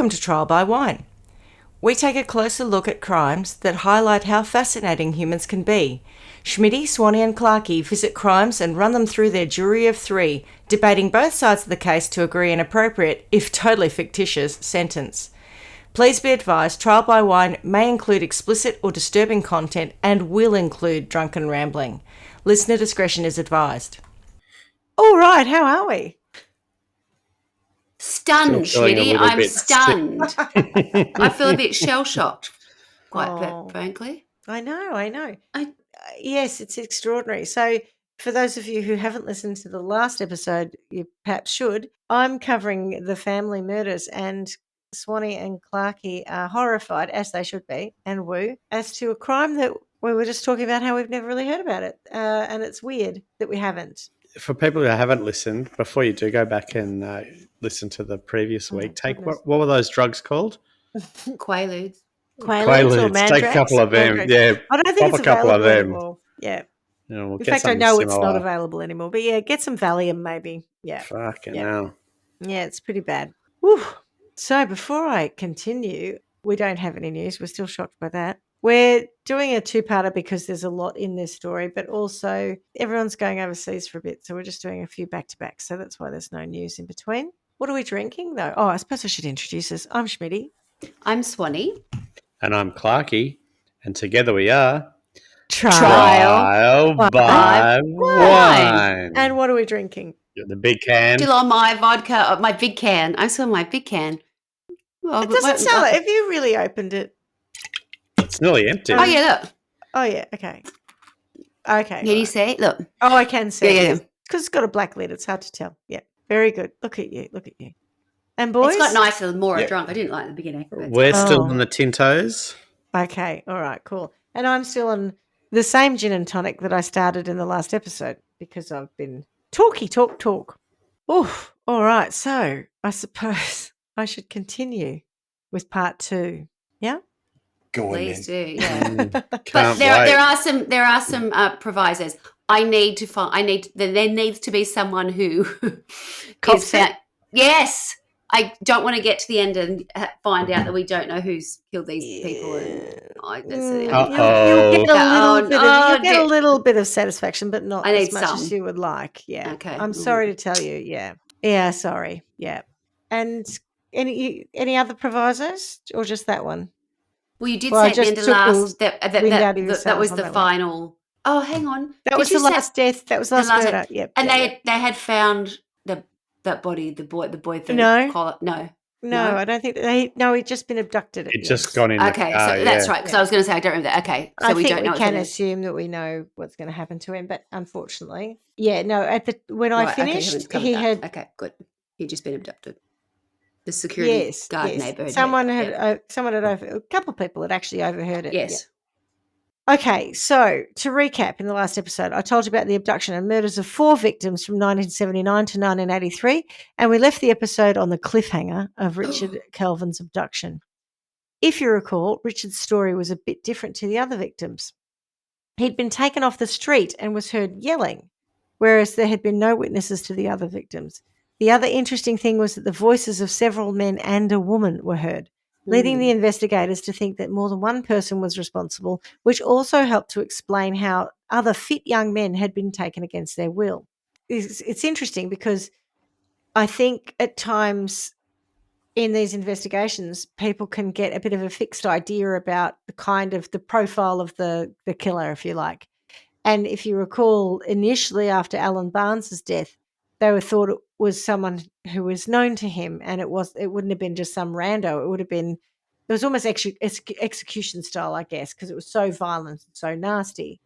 Welcome to Trial by Wine. We take a closer look at crimes that highlight how fascinating humans can be. Schmidty, Swanee and Clarkey visit crimes and run them through their jury of three, debating both sides of the case to agree an appropriate, if totally fictitious, sentence. Please be advised, Trial by Wine may include explicit or disturbing content and will include drunken rambling. Listener discretion is advised. All right, how are we? Stunned, Schmidty. I'm stunned. I feel a bit shell-shocked, quite frankly. I know. Yes, it's extraordinary. So for those of you who haven't listened to the last episode, you perhaps should. I'm covering the family murders, and Swanee and Clarkey are horrified, as they should be, and woo, as to a crime that we were just talking about how we've never really heard about it. And it's weird that we haven't. For people who haven't listened, before you do go back and listen to the previous week, what were those drugs called? Quaaludes. Quaaludes. Take a couple of them. Yeah, I don't think it's a couple of them anymore. Yeah. We'll in fact, I know it's not available anymore. But yeah, get some Valium maybe. Yeah. Fucking hell. Yeah, it's pretty bad. Whew. So before I continue, we don't have any news. We're still shocked by that. We're doing a two-parter because there's a lot in this story, but also everyone's going overseas for a bit, so we're just doing a few back-to-back, so that's why there's no news in between. What are we drinking, though? Oh, I suppose I should introduce us. I'm Schmidty. I'm Swanee. And I'm Clarkey, and together we are... Trial by Wine. And what are we drinking? The big can. Still on my vodka, my big can. I'm still on my big can. Well, it doesn't sound like... Have you really opened it? It's nearly empty. Oh, yeah, look. Oh, yeah, okay. Okay. Can you see? Look. Oh, I can see. Yeah. Because it's got a black lid. It's hard to tell. Yeah, very good. Look at you. And boys? It's got nicer, more drunk. I didn't like the beginning. We're still on the Tintos. Okay, all right, cool. And I'm still on the same gin and tonic that I started in the last episode because I've been talk. Oof. All right, so I suppose I should continue with part 2. Yeah? Go on, please do, yeah. But there are some provisos. There needs to be someone who is found. Yes, I don't want to get to the end and find out that we don't know who's killed these people. You'll get a little bit of satisfaction, but not as much as you would like. Yeah. Okay. I'm sorry to tell you. Yeah. Yeah. Sorry. Yeah. And any other provisos or just that one? Well, you did say at the end of last that was the final. Oh, hang on. That was the last death. That was the last murder. Yep. And they had found that body, the boy thing. No. No, I don't think he'd just been abducted. It's just gone in. Okay, so that's right. Because I was going to say I don't remember that. Okay, so we don't know. We can assume that we know what's going to happen to him, but unfortunately, when I finished, he had. Okay, good. He'd just been abducted. The security guard neighbour. Someone had a couple of people had actually overheard it. Yes. Yeah. Okay, so to recap, in the last episode, I told you about the abduction and murders of 4 victims from 1979 to 1983, and we left the episode on the cliffhanger of Richard Kelvin's abduction. If you recall, Richard's story was a bit different to the other victims. He'd been taken off the street and was heard yelling, whereas there had been no witnesses to the other victims. The other interesting thing was that the voices of several men and a woman were heard, leading the investigators to think that more than one person was responsible, which also helped to explain how other fit young men had been taken against their will. It's interesting because I think at times in these investigations, people can get a bit of a fixed idea about the profile of the killer, if you like. And if you recall, initially after Alan Barnes's death, they thought it was someone who was known to him, and it wouldn't have been just some rando. It was almost execution style, I guess, because it was so violent and so nasty.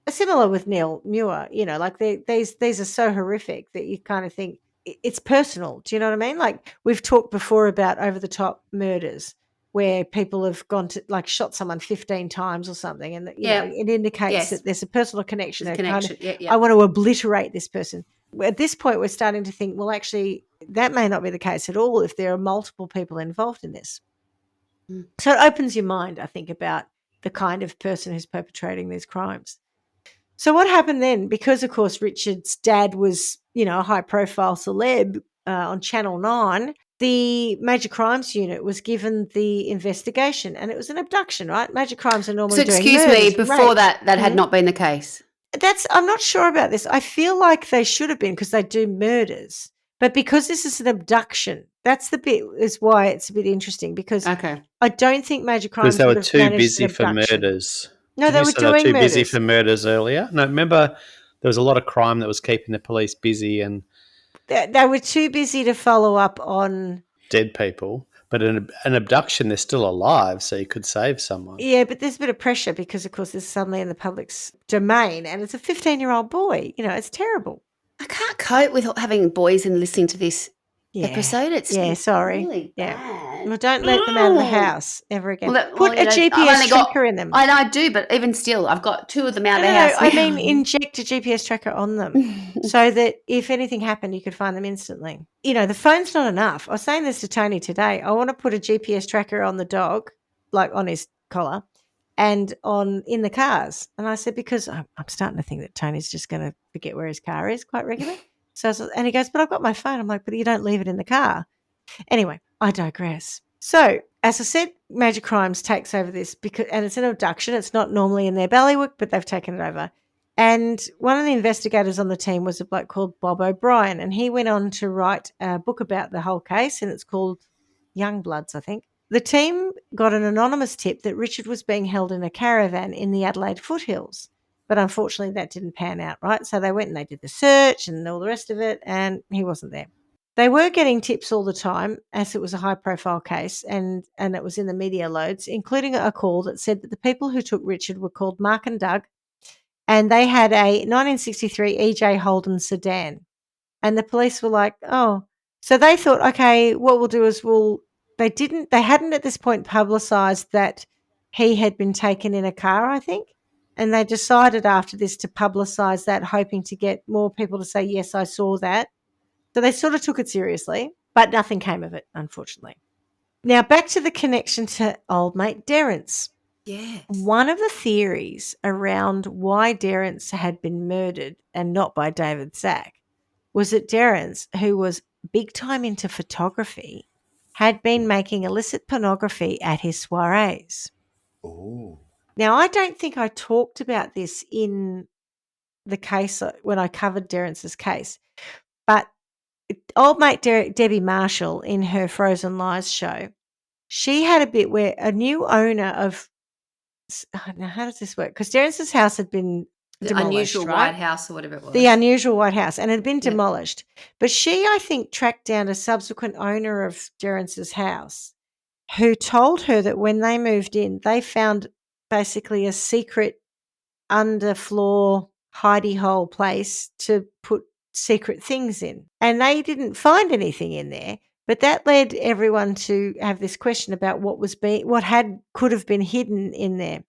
Similar with Neil Muir, like these are so horrific that you kind of think it's personal. Do you know what I mean? Like we've talked before about over the top murders where people have gone to shot someone 15 times or something, and it indicates that there's a personal connection. I want to obliterate this person. At this point, we're starting to think, well, actually, that may not be the case at all if there are multiple people involved in this. So it opens your mind, I think, about the kind of person who's perpetrating these crimes. So what happened then? Because, of course, Richard's dad was, a high-profile celeb on Channel 9, the Major Crimes Unit was given the investigation, and it was an abduction, right? Major Crimes are normally doing excuse me, murders and before rapes. that had not been the case. I'm not sure about this. I feel like they should have been because they do murders. But because this is an abduction, that's the bit is why it's a bit interesting because I don't think Major Crimes because they were would have too managed busy an for abduction. murders. No, they were They were doing too murders. busy for murders earlier. No, remember there was a lot of crime that was keeping the police busy and They were too busy to follow up on dead people. But an abduction, they're still alive, so you could save someone. Yeah, but there's a bit of pressure because, of course, it's suddenly in the public's domain, and it's a 15-year-old boy. You know, it's terrible. I can't cope with having boys and listening to this episode. It's sorry. really bad. Well, don't let them out of the house ever again. Put a you know, GPS tracker in them. I do, but even still, I've got 2 of them out of the house. I mean, inject a GPS tracker on them so that if anything happened, you could find them instantly. You know, the phone's not enough. I was saying this to Tony today. I want to put a GPS tracker on the dog, like on his collar, and in the cars. And I said, because I'm starting to think that Tony's just going to forget where his car is quite regularly. And he goes, but I've got my phone. I'm like, but you don't leave it in the car. Anyway, I digress. So, as I said, Major Crimes takes over this and it's an abduction. It's not normally in their bailiwick, but they've taken it over. And one of the investigators on the team was a bloke called Bob O'Brien, and he went on to write a book about the whole case, and it's called Young Bloods, I think. The team got an anonymous tip that Richard was being held in a caravan in the Adelaide foothills. But unfortunately, that didn't pan out, right? So they went and they did the search and all the rest of it, and he wasn't there. They were getting tips all the time, as it was a high-profile case, and it was in the media loads, including a call that said that the people who took Richard were called Mark and Doug, and they had a 1963 EJ Holden sedan. And the police were like, oh. So they thought, okay, what we'll do is they hadn't at this point publicised that he had been taken in a car, I think. And they decided after this to publicise that, hoping to get more people to say, yes, I saw that. So they sort of took it seriously, but nothing came of it, unfortunately. Now, back to the connection to old mate Derrance. Yes. One of the theories around why Derrance had been murdered and not by David Zack was that Derrance, who was big time into photography, had been making illicit pornography at his soirees. Oh. Now, I don't think I talked about this in the case when I covered Derrance's case, but old mate Debbie Marshall in her Frozen Lies show, she had a bit where a new owner of now how does this work? Because Derrance's house had been demolished, unusual right? White House or whatever it was. The unusual White House, and it had been demolished. But she, I think, tracked down a subsequent owner of Derrance's house who told her that when they moved in, they found basically a secret underfloor hidey hole place to put secret things in. And they didn't find anything in there, but that led everyone to have this question about what could have been hidden in there.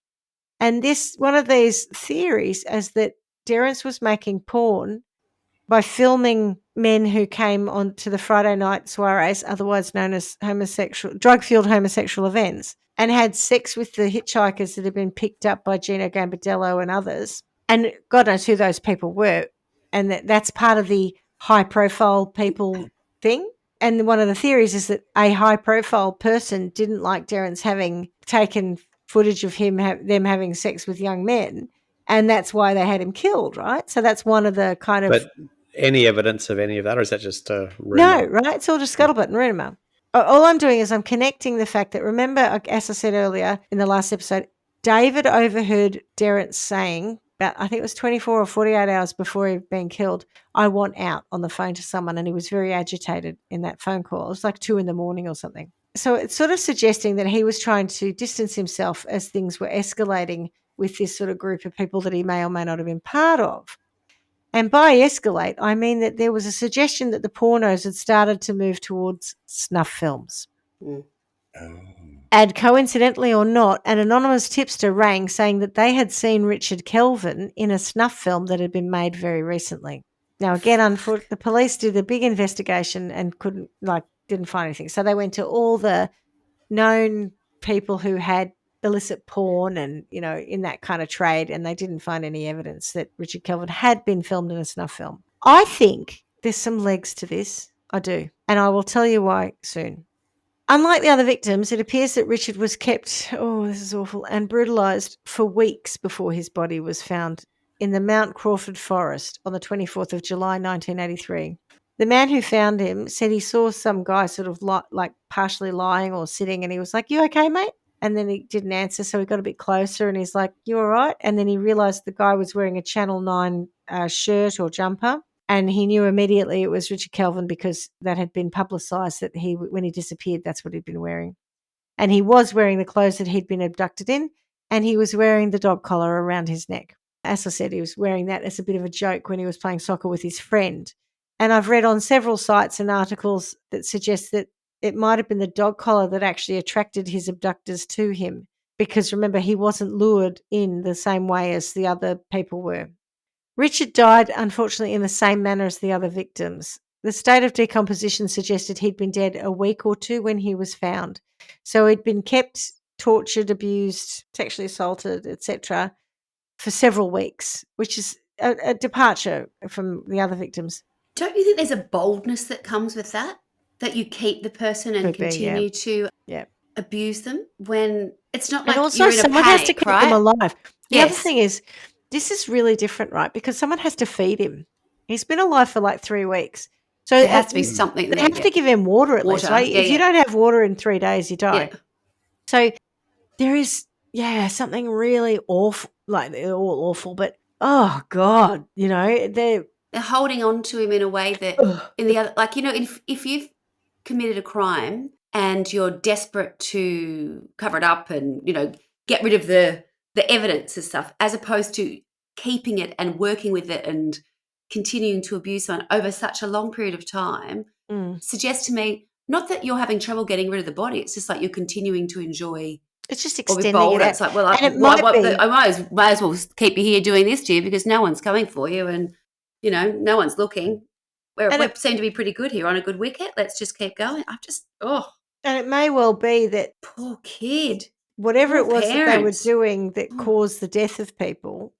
And this one of these theories is that Derrance was making porn by filming men who came on to the Friday night soirees, otherwise known as drug-fueled homosexual events, and had sex with the hitchhikers that had been picked up by Gino Gambadello and others. And God knows who those people were. And that's part of the high-profile people thing. And one of the theories is that a high-profile person didn't like Derrance having taken footage of them having sex with young men, and that's why they had him killed, right? So that's one of the kind of... But any evidence of any of that, or is that just a rumour? No, right? It's all just scuttlebutt and rumour. All I'm doing is I'm connecting the fact that, remember, as I said earlier in the last episode, David overheard Derrance saying, about I think it was 24 or 48 hours before he'd been killed, I want out, on the phone to someone, and he was very agitated in that phone call. It was like 2 a.m. or something. So it's sort of suggesting that he was trying to distance himself as things were escalating with this sort of group of people that he may or may not have been part of. And by escalate, I mean that there was a suggestion that the pornos had started to move towards snuff films. Mm. Oh. And coincidentally or not, an anonymous tipster rang saying that they had seen Richard Kelvin in a snuff film that had been made very recently. Now, again, the police did a big investigation and didn't find anything. So they went to all the known people who had illicit porn and, in that kind of trade, and they didn't find any evidence that Richard Kelvin had been filmed in a snuff film. I think there's some legs to this. I do. And I will tell you why soon. Unlike the other victims, it appears that Richard was kept, oh, this is awful, and brutalised for weeks before his body was found in the Mount Crawford forest on the 24th of July, 1983. The man who found him said he saw some guy sort of like partially lying or sitting, and he was like, "You okay, mate?" And then he didn't answer, so he got a bit closer and he's like, "You all right?" And then he realised the guy was wearing a Channel 9 shirt or jumper. And he knew immediately it was Richard Kelvin because that had been publicised that when he disappeared, that's what he'd been wearing. And he was wearing the clothes that he'd been abducted in, and he was wearing the dog collar around his neck. As I said, he was wearing that as a bit of a joke when he was playing soccer with his friend. And I've read on several sites and articles that suggest that it might have been the dog collar that actually attracted his abductors to him. Because remember, he wasn't lured in the same way as the other people were. Richard died, unfortunately, in the same manner as the other victims. The state of decomposition suggested he'd been dead a week or two when he was found. So he'd been kept, tortured, abused, sexually assaulted, etc., for several weeks, which is a departure from the other victims. Don't you think there's a boldness that comes with that? That you keep the person and continue to abuse them when it's not like and also you're in a someone panic, has to keep right? them alive. The Yes. other thing is, this is really different, right? Because someone has to feed him. He's been alive for like 3 weeks. So there has to be something they there. have to give him water at least, right? Yeah, if you don't have water in 3 days, you die. Yeah. So there is, something really awful, like they're all awful, but oh God, they're holding on to him in a way that in the other, like, if you've committed a crime and you're desperate to cover it up and, get rid of the evidence and stuff, as opposed to keeping it and working with it and continuing to abuse someone over such a long period of time, suggests to me not that you're having trouble getting rid of the body. It's just like you're continuing to enjoy. It's just Or extending be bold. it out. It's like, well, And it might be. I might as well keep you here doing this to you because no one's coming for you and, no one's looking. We seem to be pretty good here on a good wicket. Let's just keep going. And it may well be that poor kid. Whatever Poor it was that they were parents. doing that caused the death of people,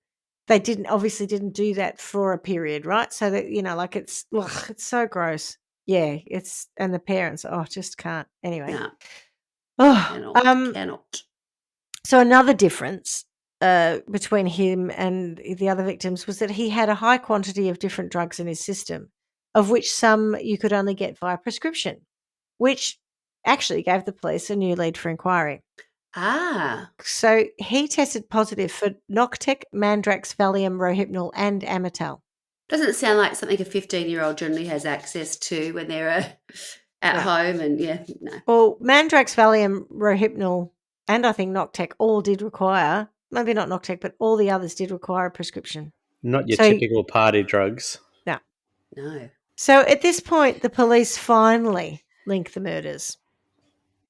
they obviously didn't do that for a period, right? So that, it's so gross. Yeah, and the parents, just can't. Anyway. No. Cannot. So another difference between him and the other victims was that he had a high quantity of different drugs in his system, of which some you could only get via prescription, which actually gave the police a new lead for inquiry. So he tested positive for Noctec, Mandrax, Valium, Rohypnol, and Amatal. Doesn't sound like something a 15-year-old generally has access to when they're at home and, no. Well, Mandrax, Valium, Rohypnol, and I think Noctec all did require, maybe not Noctec, but all the others did require a prescription. Not your typical party drugs. No. So at this point, the police finally linked the murders.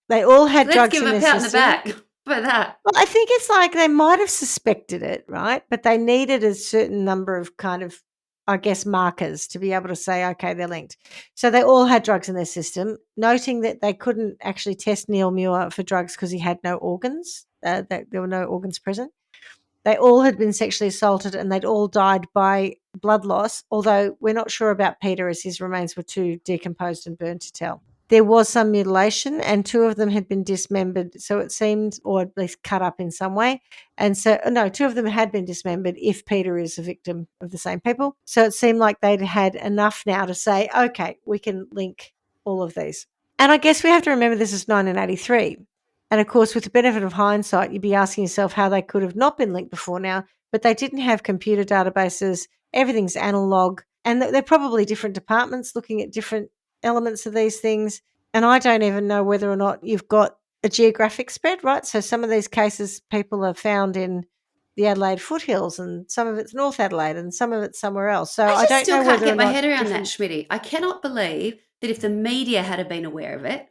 They all had drugs in their system. Let's give them a pat in the back for that. Well, I think it's like they might have suspected it, right? But they needed a certain number of kind of, I guess, markers to be able to say, okay, they're linked. So they all had drugs in their system, noting that they couldn't actually test Neil Muir for drugs because he had no organs, that there were no organs present. They all had been sexually assaulted and they'd all died by blood loss, although we're not sure about Peter as his remains were too decomposed and burned to tell. There was some mutilation and 2 of them had been dismembered, so it seemed, or at least cut up in some way. And so, 2 of them had been dismembered if Peter is a victim of the same people. So it seemed like they'd had enough now to say, okay, we can link all of these. And I guess we have to remember this is 1983. And of course, with the benefit of hindsight, you'd be asking yourself how they could have not been linked before now, but they didn't have computer databases. Everything's analog. And they're probably different departments looking at different elements of these things. And I don't even know whether or not you've got a geographic spread, right? So some of these cases people are found in the Adelaide foothills and some of it's North Adelaide and some of it's somewhere else. So I don't know whether or not. I still can't get my head around that, Schmidty. I cannot believe that if the media had been aware of it,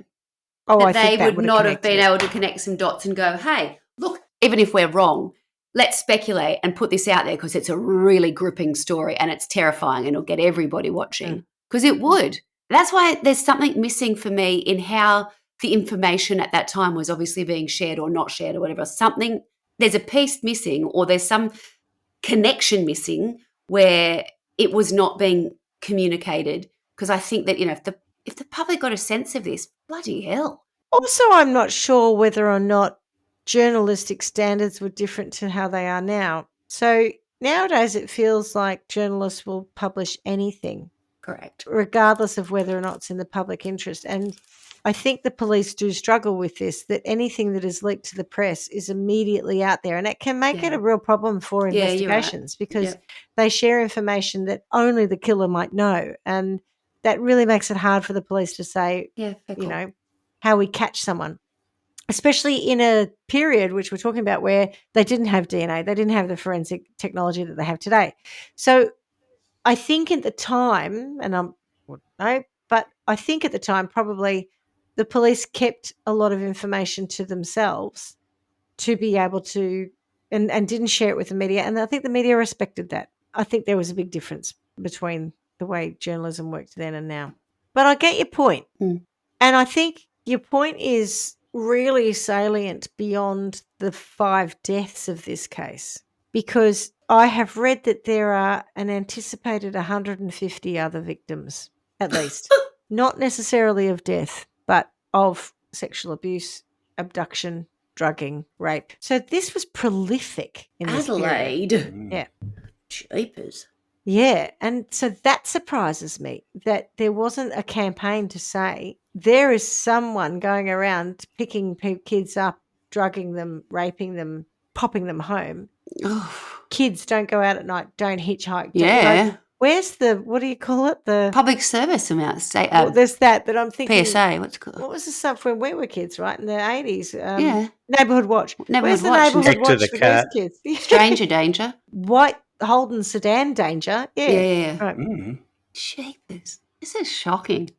they would not have been able to connect some dots and go, hey, look, even if we're wrong, let's speculate and put this out there because it's a really gripping story and it's terrifying and it'll get everybody watching. Because it would. That's why there's something missing for me in how the information at that time was obviously being shared or not shared or whatever. There's a piece missing or there's some connection missing where it was not being communicated. Because I think that, if the public got a sense of this, bloody hell. Also, I'm not sure whether or not journalistic standards were different to how they are now. So nowadays it feels like journalists will publish anything. Correct. Regardless of whether or not it's in the public interest. And I think the police do struggle with this, that anything that is leaked to the press is immediately out there. And it can make it a real problem for investigations because they share information that only the killer might know. And that really makes it hard for the police to say, how we catch someone, especially in a period, which we're talking about, where they didn't have DNA. They didn't have the forensic technology that they have today. So I think at the time, and but I think at the time probably the police kept a lot of information to themselves to be able to and didn't share it with the media. And I think the media respected that. I think there was a big difference between the way journalism worked then and now. But I get your point. Mm. And I think your point is really salient beyond the 5 deaths of this case, because I have read that there are an anticipated 150 other victims, at least. Not necessarily of death, but of sexual abuse, abduction, drugging, rape. So this was prolific in this period. Adelaide. Yeah. Jeepers. Yeah, and so that surprises me that there wasn't a campaign to say there is someone going around picking kids up, drugging them, raping them, popping them home. Kids, don't go out at night, don't hitchhike. Where's the, what do you call it? The public service amount. Well, there's that, but I'm thinking PSA, what's it called? What was the stuff when we were kids, right? In the 80s. Yeah. Neighbourhood watch. Where's the Watch. neighbourhood watch for those kids? Stranger danger. White Holden sedan danger. Yeah. Right. Jeepers. This is shocking.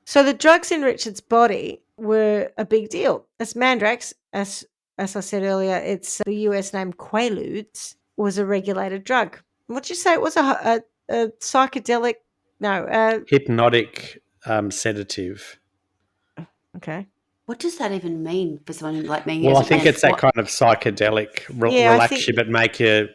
So the drugs in Richard's body were a big deal. As Mandrax, as I said earlier, it's the US name Quaaludes, was a regulated drug. What'd you say? It was a psychedelic? No. Hypnotic sedative. Okay. What does that even mean for someone like me? Well, I think it's that kind of psychedelic, relax you but make you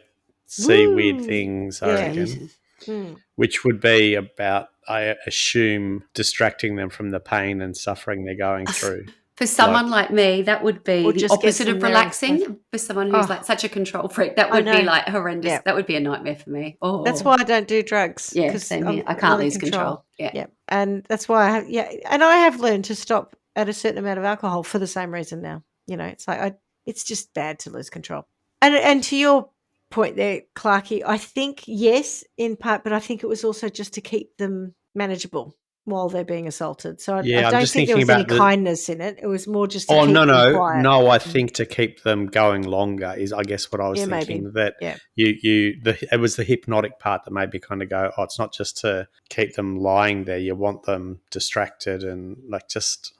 see weird things, I reckon. Which would be about, I assume, distracting them from the pain and suffering they're going through. For someone like me, that would be the opposite of relaxing. For someone who's like such a control freak, that would be like horrendous. Yeah. That would be a nightmare for me. Oh, that's why I don't do drugs. Yeah, same here. I can't lose control. Yeah, and that's why I have learned to stop at a certain amount of alcohol for the same reason now. It's like it's just bad to lose control. And to your point there, Clarkie, I think yes, in part, but I think it was also just to keep them manageable while they're being assaulted. So I don't think there was any kindness in it. It was more just to keep them quiet. No, I think to keep them going longer is, I guess, what I was thinking. Maybe. That it was the hypnotic part that made me kind of go, it's not just to keep them lying there. You want them distracted and like just,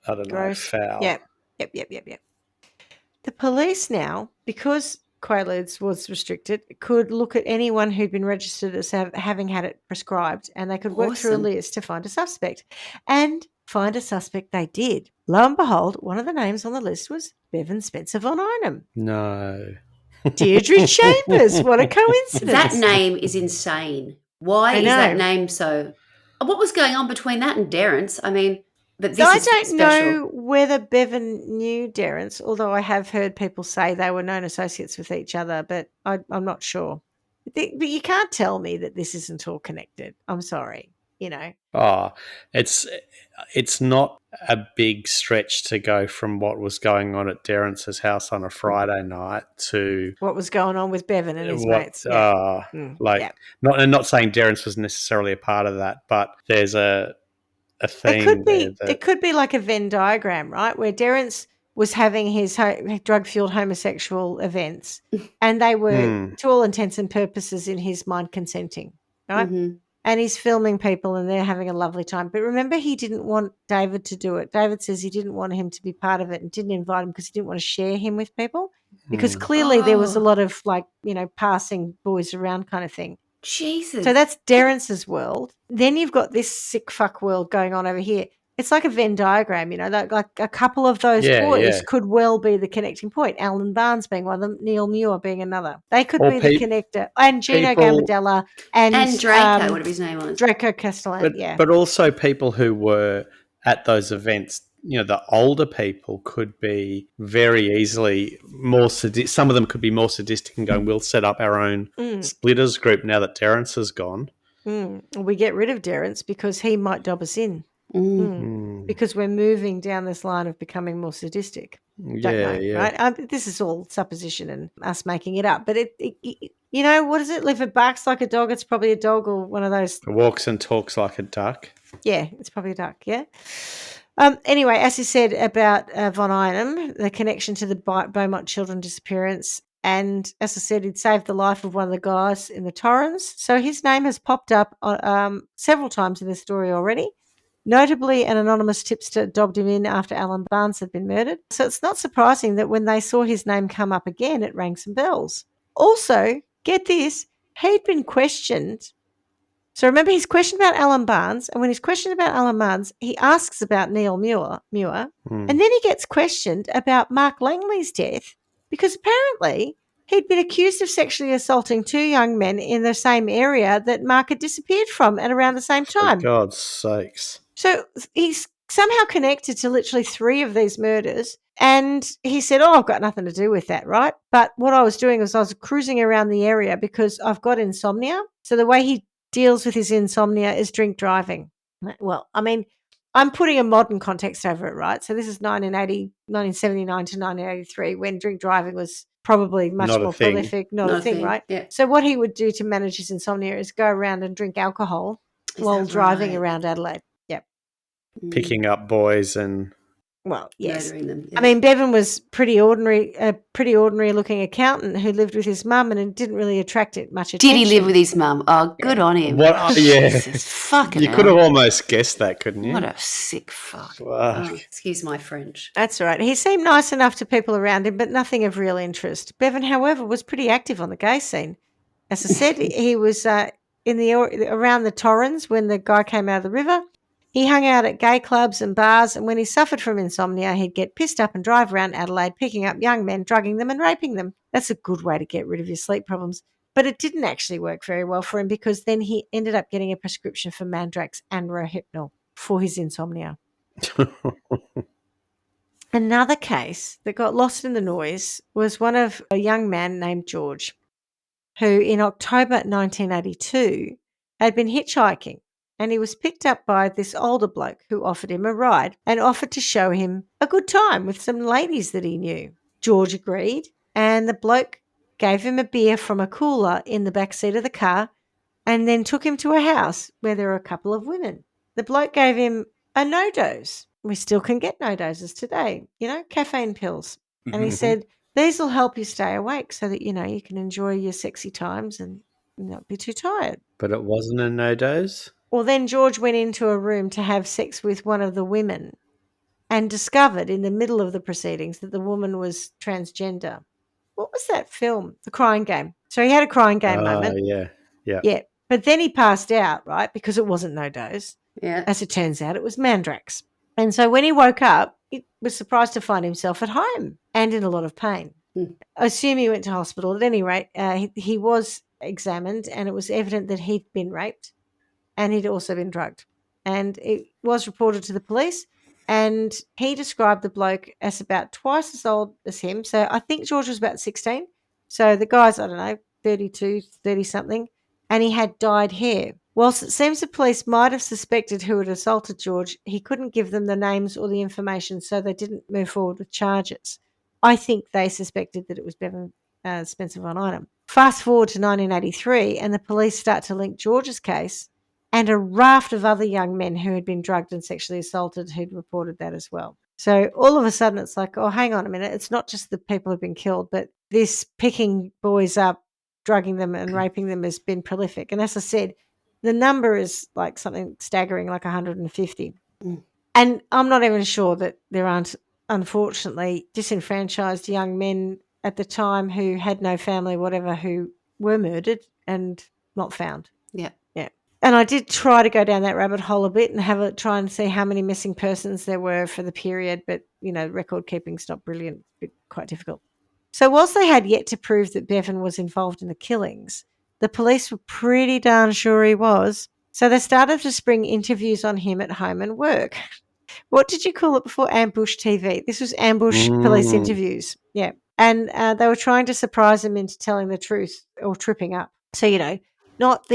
I don't know, foul. Yep. The police now, because Quaaludes was restricted, could look at anyone who'd been registered as having had it prescribed, and they could work through a list to find a suspect. And find a suspect they did. Lo and behold, one of the names on the list was Bevan Spencer Von Einem. No. Deirdre Chambers. What a coincidence. That name is insane. Why is that name so... What was going on between that and Derrance? I mean... But I don't know whether Bevan knew Derrance, although I have heard people say they were known associates with each other, but I'm not sure. But you can't tell me that this isn't all connected. I'm sorry, Oh, it's not a big stretch to go from what was going on at Derrance's house on a Friday night to what was going on with Bevan and his mates. Not not saying Derrance was necessarily a part of that, but there's a theme. It could be like a Venn diagram, right? Where Derrance was having his drug-fueled homosexual events, and they were, to all intents and purposes, in his mind, consenting, right? Mm-hmm. And he's filming people, and they're having a lovely time. But remember, he didn't want David to do it. David says he didn't want him to be part of it and didn't invite him because he didn't want to share him with people, because clearly there was a lot of passing boys around kind of thing. Jesus. So that's Derrance's world. Then you've got this sick fuck world going on over here. it's like a Venn diagram, like a couple of those boys could well be the connecting point. Alan Barnes being one of them, Neil Muir being another. They could be the connector. And Gino Gambardella and Draco, whatever his name was. Draco Castellan, But also people who were at those events, the older people could be very easily more sadistic. Some of them could be more sadistic and going, we'll set up our own splitters group now that Terence has gone. We get rid of Terence because he might dob us in. Because we're moving down this line of becoming more sadistic. Don't know, right? This is all supposition and us making it up. But it what is it? If it barks like a dog, it's probably a dog or one of those. It walks and talks like a duck. Yeah, it's probably a duck, yeah. Anyway, as you said about Von Einem, the connection to the Beaumont children disappearance, and as I said, he'd saved the life of one of the guys in the Torrens. So his name has popped up several times in the story already. Notably, an anonymous tipster dobbed him in after Alan Barnes had been murdered. So it's not surprising that when they saw his name come up again, it rang some bells. Also, get this, he'd been questioned. So remember, he's questioned about Alan Barnes, and when he's questioned about Alan Barnes, he asks about Neil Muir, and then he gets questioned about Mark Langley's death because apparently he'd been accused of sexually assaulting two young men in the same area that Mark had disappeared from at around the same time. For God's sakes. So he's somehow connected to literally 3 of these murders. And he said, I've got nothing to do with that, right? But what I was doing was I was cruising around the area because I've got insomnia. So the way he deals with his insomnia is drink driving. Well, I mean, I'm putting a modern context over it, right? So this is 1979 to 1983 when drink driving was probably much more prolific, not a thing, right? Yeah. So what he would do to manage his insomnia is go around and drink alcohol while driving around Adelaide. Picking up boys and yes. Murdering them. I mean, Bevan was a pretty ordinary looking accountant who lived with his mum and didn't really attract much attention. Did he live with his mum? Oh, good on him. Jesus, fucking you could have almost guessed that, couldn't you? What a sick fuck. Wow. Excuse my French. That's all right. He seemed nice enough to people around him, but nothing of real interest. Bevan, however, was pretty active on the gay scene. As I said, he was around the Torrens when the guy came out of the river. He hung out at gay clubs and bars, and when he suffered from insomnia, he'd get pissed up and drive around Adelaide, picking up young men, drugging them and raping them. That's a good way to get rid of your sleep problems. But it didn't actually work very well for him because then he ended up getting a prescription for Mandrax and Rohypnol for his insomnia. Another case that got lost in the noise was one of a young man named George, who in October 1982 had been hitchhiking. And he was picked up by this older bloke who offered him a ride and offered to show him a good time with some ladies that he knew. George agreed, and the bloke gave him a beer from a cooler in the back seat of the car and then took him to a house where there were a couple of women. The bloke gave him a no-dose. We still can get no-doses today, caffeine pills. And he said, these will help you stay awake so that, you can enjoy your sexy times and not be too tired. But it wasn't a no-dose? Well, then George went into a room to have sex with one of the women and discovered in the middle of the proceedings that the woman was transgender. What was that film? The Crying Game. So he had a crying game moment. Yeah. But then he passed out, right, because it wasn't no dose. Yeah. As it turns out, it was Mandrax. And so when he woke up, he was surprised to find himself at home and in a lot of pain. I assume he went to hospital. At any rate, he was examined and it was evident that he'd been raped. And he'd also been drugged. And it was reported to the police, and he described the bloke as about twice as old as him. So I think George was about 16. So the guy's, 32, 30-something, and he had dyed hair. Whilst it seems the police might have suspected who had assaulted George, he couldn't give them the names or the information, so they didn't move forward with charges. I think they suspected that it was Bevan Spencer Von Einem. Fast forward to 1983, and the police start to link George's case and a raft of other young men who had been drugged and sexually assaulted who'd reported that as well. So all of a sudden it's like, oh, hang on a minute. It's not just the people who've been killed, but this picking boys up, drugging them and raping them has been prolific. And as I said, the number is like something staggering, like 150. And I'm not even sure that there aren't, unfortunately, disenfranchised young men at the time who had no family, whatever, who were murdered and not found. Yeah. And I did try to go down that rabbit hole a bit and try and see how many missing persons there were for the period, but, record keeping's not brilliant, quite difficult. So whilst they had yet to prove that Bevan was involved in the killings, the police were pretty darn sure he was. So they started to spring interviews on him at home and work. What did you call it before? Ambush TV. This was ambush police interviews. Yeah. And they were trying to surprise him into telling the truth or tripping up. So, not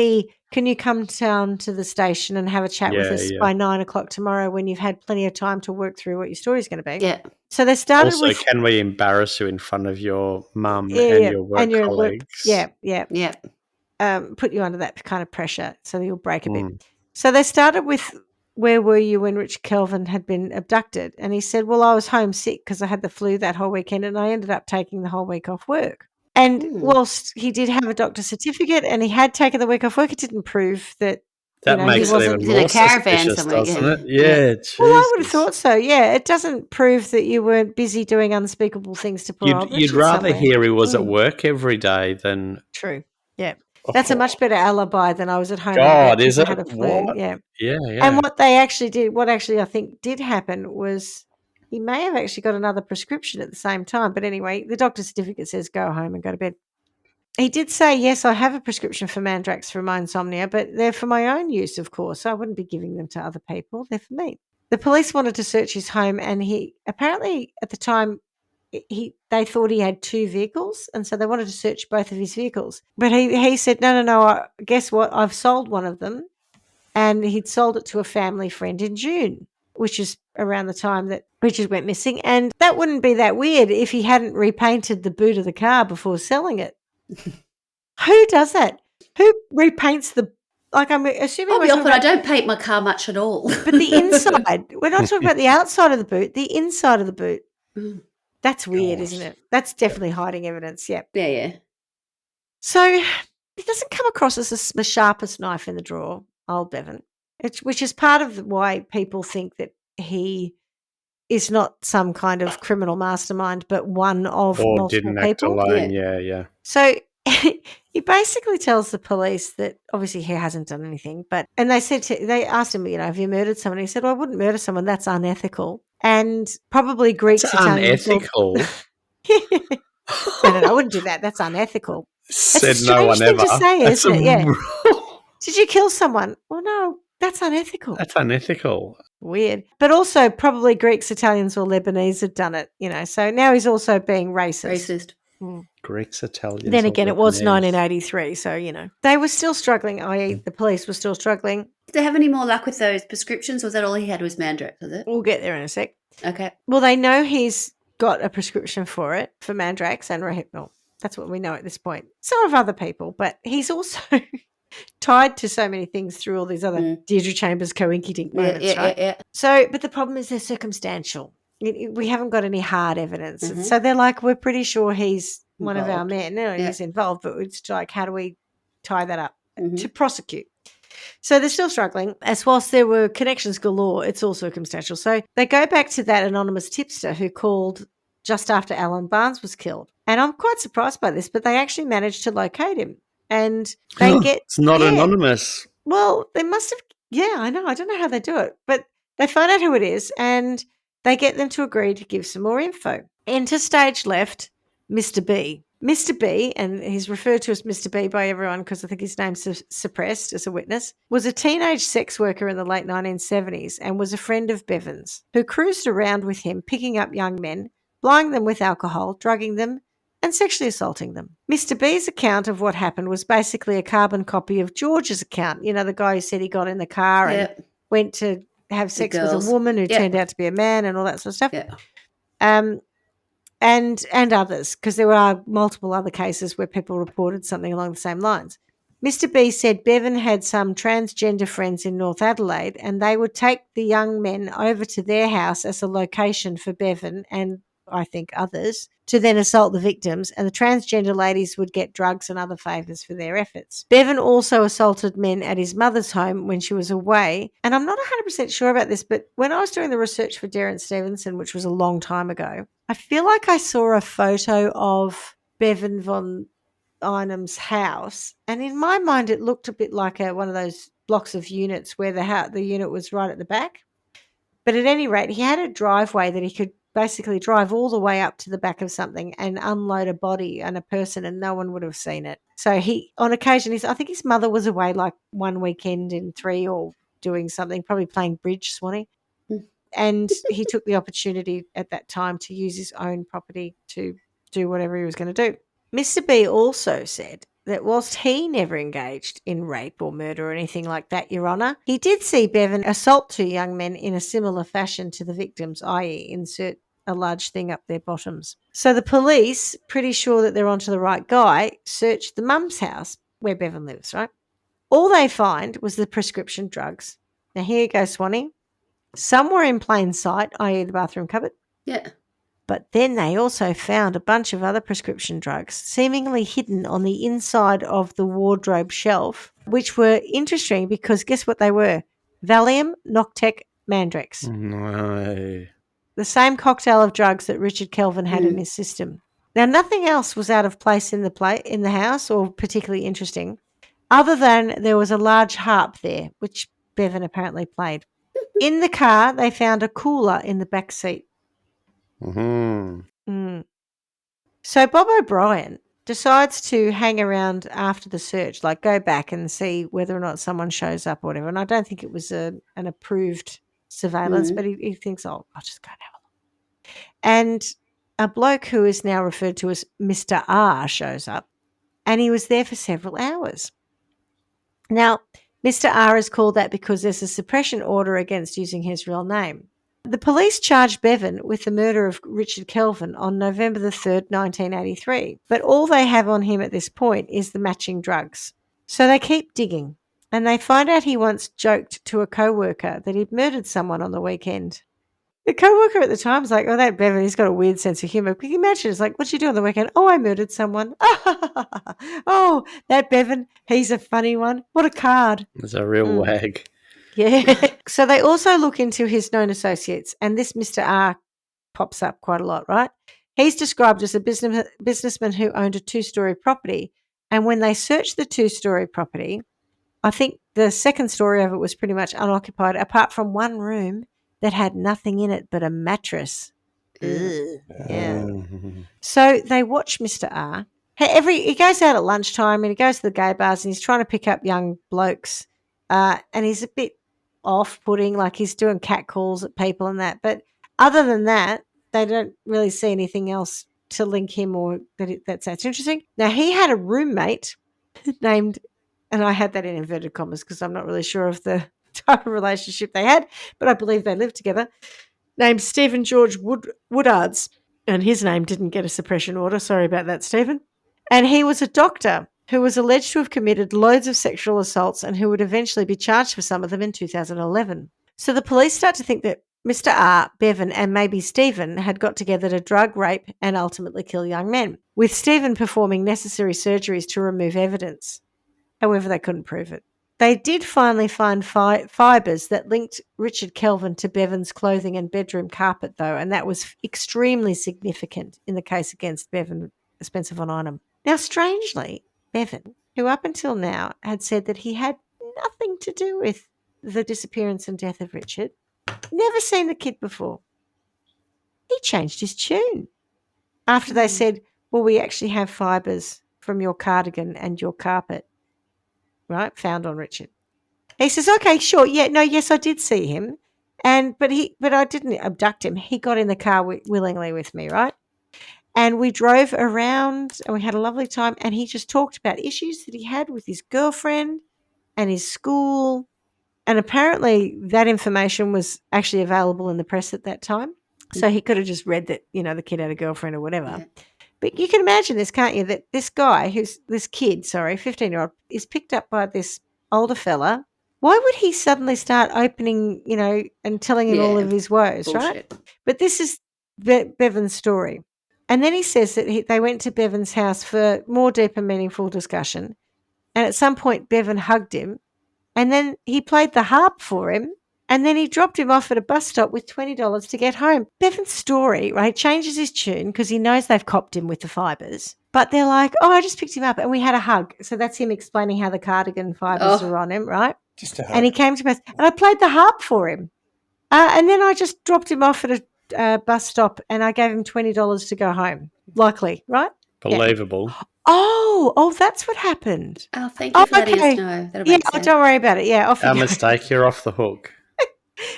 can you come down to the station and have a chat with us by 9 o'clock tomorrow when you've had plenty of time to work through what your story's going to be? Yeah. So they started also, with... can we embarrass you in front of your mum and your work colleagues? Yeah. Put you under that kind of pressure so you'll break a bit. So they started with, where were you when Richard Kelvin had been abducted? And he said, well, I was homesick because I had the flu that whole weekend and I ended up taking the whole week off work. And whilst he did have a doctor's certificate and he had taken the week off work, it didn't prove that makes he wasn't it even more in a caravan suspicious, somewhere, doesn't it? Yeah. Well, I would have thought so, yeah. It doesn't prove that you weren't busy doing unspeakable things to poor old Richard You'd rather somewhere. hear he was at work every day than... True, yeah. That's a much better alibi than I was at home. God, is it? I had a flu. What? Yeah. Yeah. And what they actually did, what actually I think did happen was he may have actually got another prescription at the same time. But anyway, the doctor's certificate says go home and go to bed. He did say, yes, I have a prescription for Mandrax for my insomnia, but they're for my own use, of course. I wouldn't be giving them to other people. They're for me. The police wanted to search his home, and he apparently at the time they thought he had two vehicles, and so they wanted to search both of his vehicles. But he said, no, guess what? I've sold one of them, and he'd sold it to a family friend in June, which is around the time that Richard went missing. And that wouldn't be that weird if he hadn't repainted the boot of the car before selling it. Who does that? Who repaints the... Like, I'm assuming... I don't paint my car much at all. But the inside, we're not talking about the outside of the boot, the inside of the boot. That's weird, isn't it? That's definitely hiding evidence, yeah. Yeah. So he doesn't come across as the sharpest knife in the drawer, old Bevan, which is part of why people think that he is not some kind of criminal mastermind, but one of multiple didn't people. Act alone. Yeah. So he basically tells the police that obviously he hasn't done anything, and they asked him, have you murdered someone? He said, well, I wouldn't murder someone. That's unethical. And probably Greeks, Italians. Unethical. No, I wouldn't do that. That's unethical. Said that's a no one strange ever. thing to say, isn't it? Yeah. Did you kill someone? Well, no, that's unethical. That's unethical. Weird. But also probably Greeks, Italians or Lebanese had done it, So now he's also being racist. Greeks, Italians. Then again, it was 1983, so, They were still struggling, i.e. the police were still struggling. Did they have any more luck with those prescriptions, or was that all he had was Mandrax, was it? We'll get there in a sec. Okay. Well, they know he's got a prescription for it, for Mandrax and Rohypnol. That's what we know at this point. So have other people, but he's also tied to so many things through all these other Deirdre Chambers co-inky-dink moments, right? Yeah. So, but the problem is they're circumstantial. We haven't got any hard evidence. Mm-hmm. So they're like, we're pretty sure he's one of our men. No, he's involved, but it's like, how do we tie that up to prosecute? So they're still struggling. As whilst there were connections galore, it's all circumstantial. So they go back to that anonymous tipster who called just after Alan Barnes was killed. And I'm quite surprised by this, but they actually managed to locate him. And they It's not anonymous. Well, they must have. Yeah, I know. I don't know how they do it. But they find out who it is and they get them to agree to give some more info. Enter stage left, Mr. B. Mr. B, and he's referred to as Mr. B by everyone because I think his name's suppressed as a witness, was a teenage sex worker in the late 1970s and was a friend of Bevan's, who cruised around with him, picking up young men, blinding them with alcohol, drugging them, and sexually assaulting them. Mr. B's account of what happened was basically a carbon copy of George's account. The guy who said he got in the car and went to have sex with a woman who turned out to be a man and all that sort of stuff. Yeah. And others, because there are multiple other cases where people reported something along the same lines. Mr. B said Bevan had some transgender friends in North Adelaide and they would take the young men over to their house as a location for Bevan and I think others to then assault the victims, and the transgender ladies would get drugs and other favours for their efforts. Bevan also assaulted men at his mother's home when she was away, and I'm not 100% sure about this, but when I was doing the research for Darren Stevenson, which was a long time ago, I feel like I saw a photo of Bevan Von Einem's house, and in my mind it looked a bit like one of those blocks of units where the unit was right at the back. But at any rate, he had a driveway that he could basically drive all the way up to the back of something and unload a body and a person, and no one would have seen it. So he, on occasion, I think his mother was away like one weekend in 3 or doing something, probably playing bridge, Swanee. And he took the opportunity at that time to use his own property to do whatever he was going to do. Mr. B also said that whilst he never engaged in rape or murder or anything like that, Your Honour, he did see Bevan assault 2 young men in a similar fashion to the victims, i.e. insert a large thing up their bottoms. So the police, pretty sure that they're onto the right guy, searched the mum's house where Bevan lives, right? All they find was the prescription drugs. Now here you go, Swanee. Some were in plain sight, i.e. the bathroom cupboard. Yeah. But then they also found a bunch of other prescription drugs seemingly hidden on the inside of the wardrobe shelf, which were interesting because guess what they were? Valium, Noctec, Mandrex. No. The same cocktail of drugs that Richard Kelvin had in his system. Now, nothing else was out of place in the house or particularly interesting, other than there was a large harp there, which Bevan apparently played. In the car, they found a cooler in the back seat. So Bob O'Brien decides to hang around after the search, like go back and see whether or not someone shows up or whatever. And I don't think it was an approved surveillance, but he thinks, I'll just go and have a look. And a bloke who is now referred to as Mr. R shows up, and he was there for several hours. Now, Mr. R is called that because there's a suppression order against using his real name. The police charged Bevan with the murder of Richard Kelvin on November the 3rd, 1983, but all they have on him at this point is the matching drugs. So they keep digging, and they find out he once joked to a co-worker that he'd murdered someone on the weekend. The co-worker at the time was like, oh, that Bevan, he's got a weird sense of humour. Can you imagine? It's like, what'd you do on the weekend? Oh, I murdered someone. Oh, that Bevan, he's a funny one. What a card. It's a real wag. Yeah. So they also look into his known associates, and this Mr. R pops up quite a lot, right? He's described as a businessman who owned a 2-story property, and when they searched the 2-story property, I think the second story of it was pretty much unoccupied, apart from one room that had nothing in it but a mattress. Yeah. So they watch Mr. R. He goes out at lunchtime and he goes to the gay bars and he's trying to pick up young blokes, and he's a bit off-putting, like he's doing cat calls at people and that. But other than that, they don't really see anything else to link him or that's interesting. Now, he had a roommate named, and I had that in inverted commas because I'm not really sure of the type of relationship they had, but I believe they lived together, named Stephen George Woodards, and his name didn't get a suppression order. Sorry about that, Stephen. And he was a doctor who was alleged to have committed loads of sexual assaults and who would eventually be charged for some of them in 2011. So the police start to think that Mr. R, Bevan, and maybe Stephen had got together to drug, rape, and ultimately kill young men, with Stephen performing necessary surgeries to remove evidence. However, they couldn't prove it. They did finally find fibres that linked Richard Kelvin to Bevan's clothing and bedroom carpet, though, and that was extremely significant in the case against Bevan Spencer Von Einem. Now, strangely, Bevan, who up until now had said that he had nothing to do with the disappearance and death of Richard, never seen the kid before, he changed his tune after they said, well, we actually have fibres from your cardigan and your carpet, right, found on Richard. He says, okay, sure, yeah, no, yes, I did see him, but I didn't abduct him. He got in the car willingly with me, right? And we drove around and we had a lovely time, and he just talked about issues that he had with his girlfriend and his school. And apparently that information was actually available in the press at that time. So he could have just read that, the kid had a girlfriend or whatever. Yeah. But you can imagine this, can't you, that this guy, 15-year-old, is picked up by this older fella. Why would he suddenly start opening, and telling him all of his woes, bullshit, right? But this is Bevan's story. And then he says that they went to Bevan's house for more deep and meaningful discussion. And at some point, Bevan hugged him. And then he played the harp for him. And then he dropped him off at a bus stop with $20 to get home. Bevan's story, right, changes his tune because he knows they've copped him with the fibres. But they're like, oh, I just picked him up and we had a hug. So that's him explaining how the cardigan fibres are on him, right? And he came to Perth, and I played the harp for him. And then I just dropped him off at a bus stop, and I gave him $20 to go home. Likely, right? Believable. Yeah. Oh, that's what happened. Oh, thank you for letting us know. That'll make sense. Don't worry about it. Yeah, off Our mistake. You're off the hook.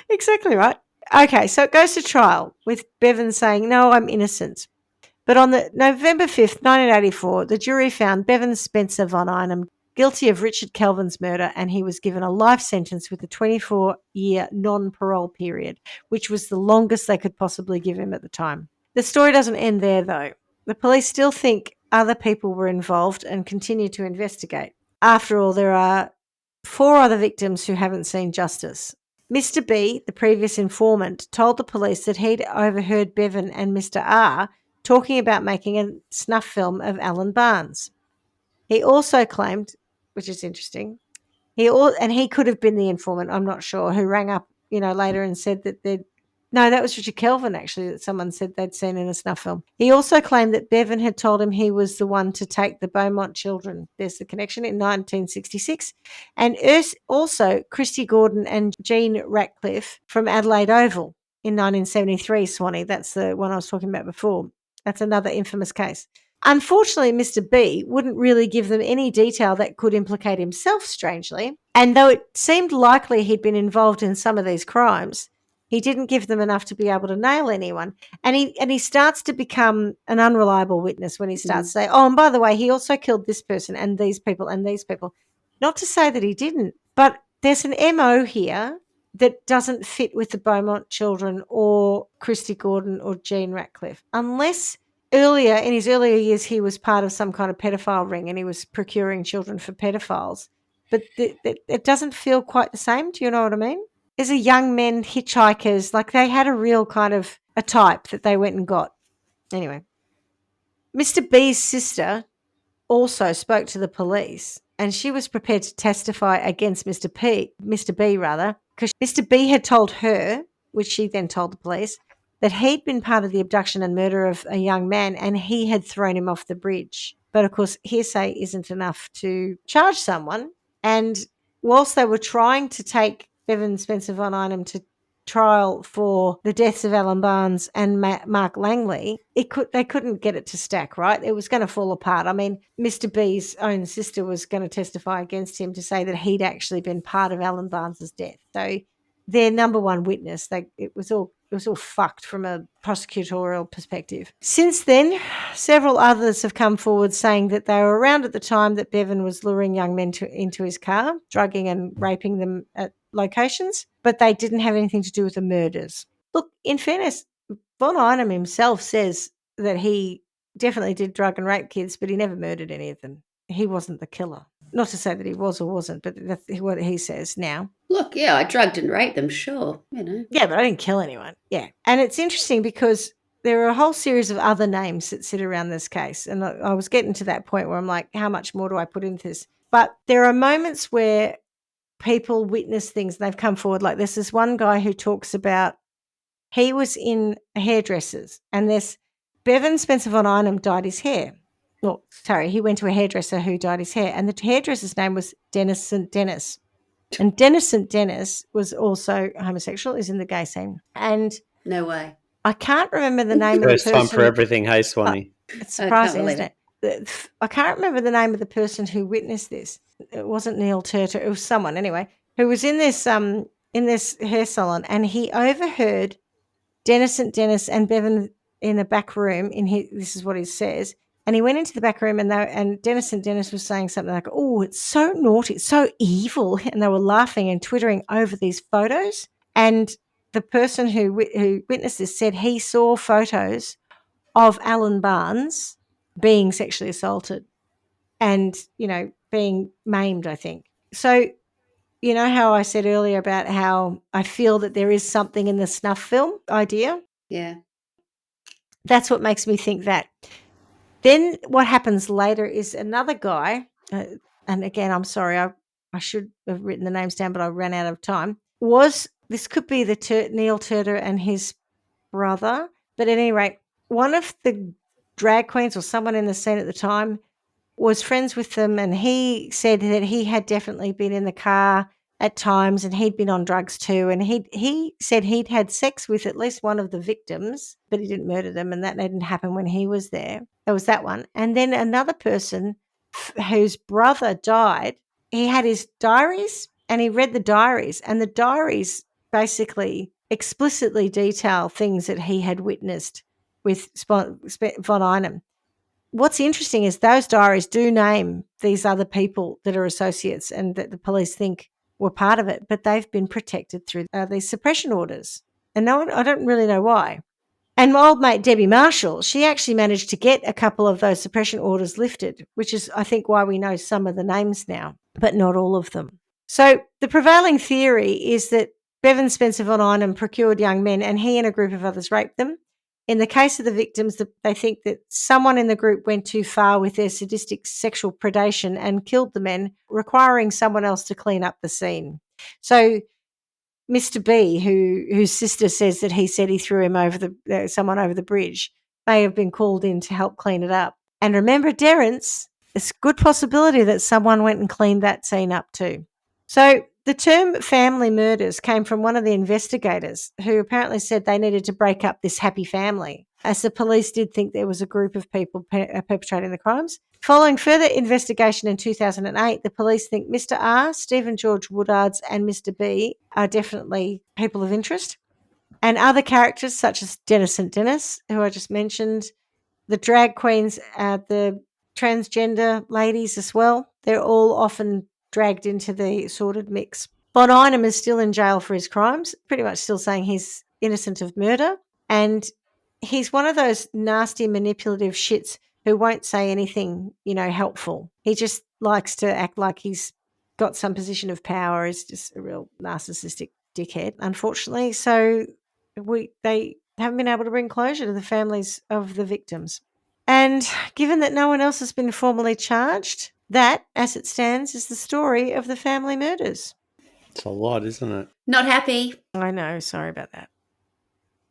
Exactly right. Okay, so it goes to trial with Bevan saying, "No, I'm innocent." But on the November 5th, 1984, the jury found Bevan Spencer Von Einem guilty of Richard Kelvin's murder, and he was given a life sentence with a 24-year non-parole period, which was the longest they could possibly give him at the time. The story doesn't end there, though. The police still think other people were involved and continue to investigate. After all, there are 4 other victims who haven't seen justice. Mr. B, the previous informant, told the police that he'd overheard Bevan and Mr. R talking about making a snuff film of Alan Barnes. He also claimed, which is interesting, he could have been the informant, I'm not sure, who rang up, later and said that that was Richard Kelvin, actually, that someone said they'd seen in a snuff film. He also claimed that Bevan had told him he was the one to take the Beaumont children, there's the connection, in 1966. And also Christy Gordon and Jean Ratcliffe from Adelaide Oval in 1973, Swanee. That's the one I was talking about before. That's another infamous case. Unfortunately, Mr. B wouldn't really give them any detail that could implicate himself, strangely. And though it seemed likely he'd been involved in some of these crimes, he didn't give them enough to be able to nail anyone. And he starts to become an unreliable witness when he starts to say, oh, and by the way, he also killed this person and these people and these people. Not to say that he didn't, but there's an MO here that doesn't fit with the Beaumont children or Christy Gordon or Jean Ratcliffe, unless in his earlier years, he was part of some kind of pedophile ring and he was procuring children for pedophiles. But it doesn't feel quite the same. Do you know what I mean? There's a young men, hitchhikers, like they had a real kind of a type that they went and got. Anyway, Mr. B's sister also spoke to the police, and she was prepared to testify against Mr. B, because Mr. B had told her, which she then told the police, that he'd been part of the abduction and murder of a young man and he had thrown him off the bridge. But, of course, hearsay isn't enough to charge someone. And whilst they were trying to take Bevan Spencer Von Einem to trial for the deaths of Alan Barnes and Mark Langley, they couldn't get it to stack, right? It was going to fall apart. I mean, Mr. B's own sister was going to testify against him to say that he'd actually been part of Alan Barnes' death. So their number one witness, it was all fucked from a prosecutorial perspective. Since then, several others have come forward saying that they were around at the time that Bevan was luring young men into his car, drugging and raping them at locations, but they didn't have anything to do with the murders. Look, in fairness, Von Einem himself says that he definitely did drug and rape kids, but he never murdered any of them. He wasn't the killer. Not to say that he was or wasn't, but that's what he says now. Look, yeah, I drugged and raped them, sure, Yeah, but I didn't kill anyone. Yeah. And it's interesting because there are a whole series of other names that sit around this case. And I was getting to that point where I'm like, how much more do I put into this? But there are moments where people witness things and they've come forward. Like there's this one guy who talks about he was in hairdressers and this Bevan Spencer Von Einem dyed his hair. Well, sorry, he went to a hairdresser who dyed his hair, and the hairdresser's name was Dennis St. Dennis. And Dennis St. Dennis was also homosexual, is in the gay scene. And no way. I can't remember the name of the person. First time for everything, hey, Swanee. It's surprising, isn't it? I can't remember the name of the person who witnessed this. It wasn't Neil Turter. It was someone, anyway, who was in this hair salon, and he overheard Dennis St. Dennis and Bevan in a back room. This is what he says. And he went into the back room and Dennis St. Dennis was saying something like, oh, it's so naughty, it's so evil. And they were laughing and twittering over these photos. And the person who witnessed this said he saw photos of Alan Barnes being sexually assaulted and, being maimed, I think. So, you know how I said earlier about how I feel that there is something in the snuff film idea? Yeah. That's what makes me think that. Then what happens later is another guy, and again, I'm sorry, I should have written the names down, but I ran out of time. This could be the Neil Turter and his brother, but at any rate, one of the drag queens or someone in the scene at the time was friends with them, and he said that he had definitely been in the car at times, and he'd been on drugs too. And he said he'd had sex with at least one of the victims, but he didn't murder them, and that didn't happen when he was there. There was that one. And then another person whose brother died, he had his diaries and he read the diaries, and the diaries basically explicitly detail things that he had witnessed with Von Einem. What's interesting is those diaries do name these other people that are associates and that the police think were part of it, but they've been protected through these suppression orders. And I don't really know why. And my old mate Debbie Marshall, she actually managed to get a couple of those suppression orders lifted, which is, I think, why we know some of the names now, but not all of them. So the prevailing theory is that Bevan Spencer Von Einem procured young men and he and a group of others raped them. In the case of the victims, they think that someone in the group went too far with their sadistic sexual predation and killed the men, requiring someone else to clean up the scene. So Mr. B, whose sister says that he said he threw him over someone over the bridge, may have been called in to help clean it up. And remember, Derrance, it's a good possibility that someone went and cleaned that scene up too. So the term family murders came from one of the investigators who apparently said they needed to break up this happy family, as the police did think there was a group of people perpetrating the crimes. Following further investigation in 2008, the police think Mr. R, Stephen George Woodards, and Mr. B are definitely people of interest. And other characters such as Dennis St. Dennis, who I just mentioned, the drag queens, the transgender ladies as well, they're all often dragged into the sordid mix. Von Einem is still in jail for his crimes, pretty much still saying he's innocent of murder. And he's one of those nasty, manipulative shits who won't say anything, helpful. He just likes to act like he's got some position of power. He's just a real narcissistic dickhead, unfortunately. So they haven't been able to bring closure to the families of the victims. And given that no one else has been formally charged, that, as it stands, is the story of the family murders. It's a lot, isn't it? Not happy. I know. Sorry about that.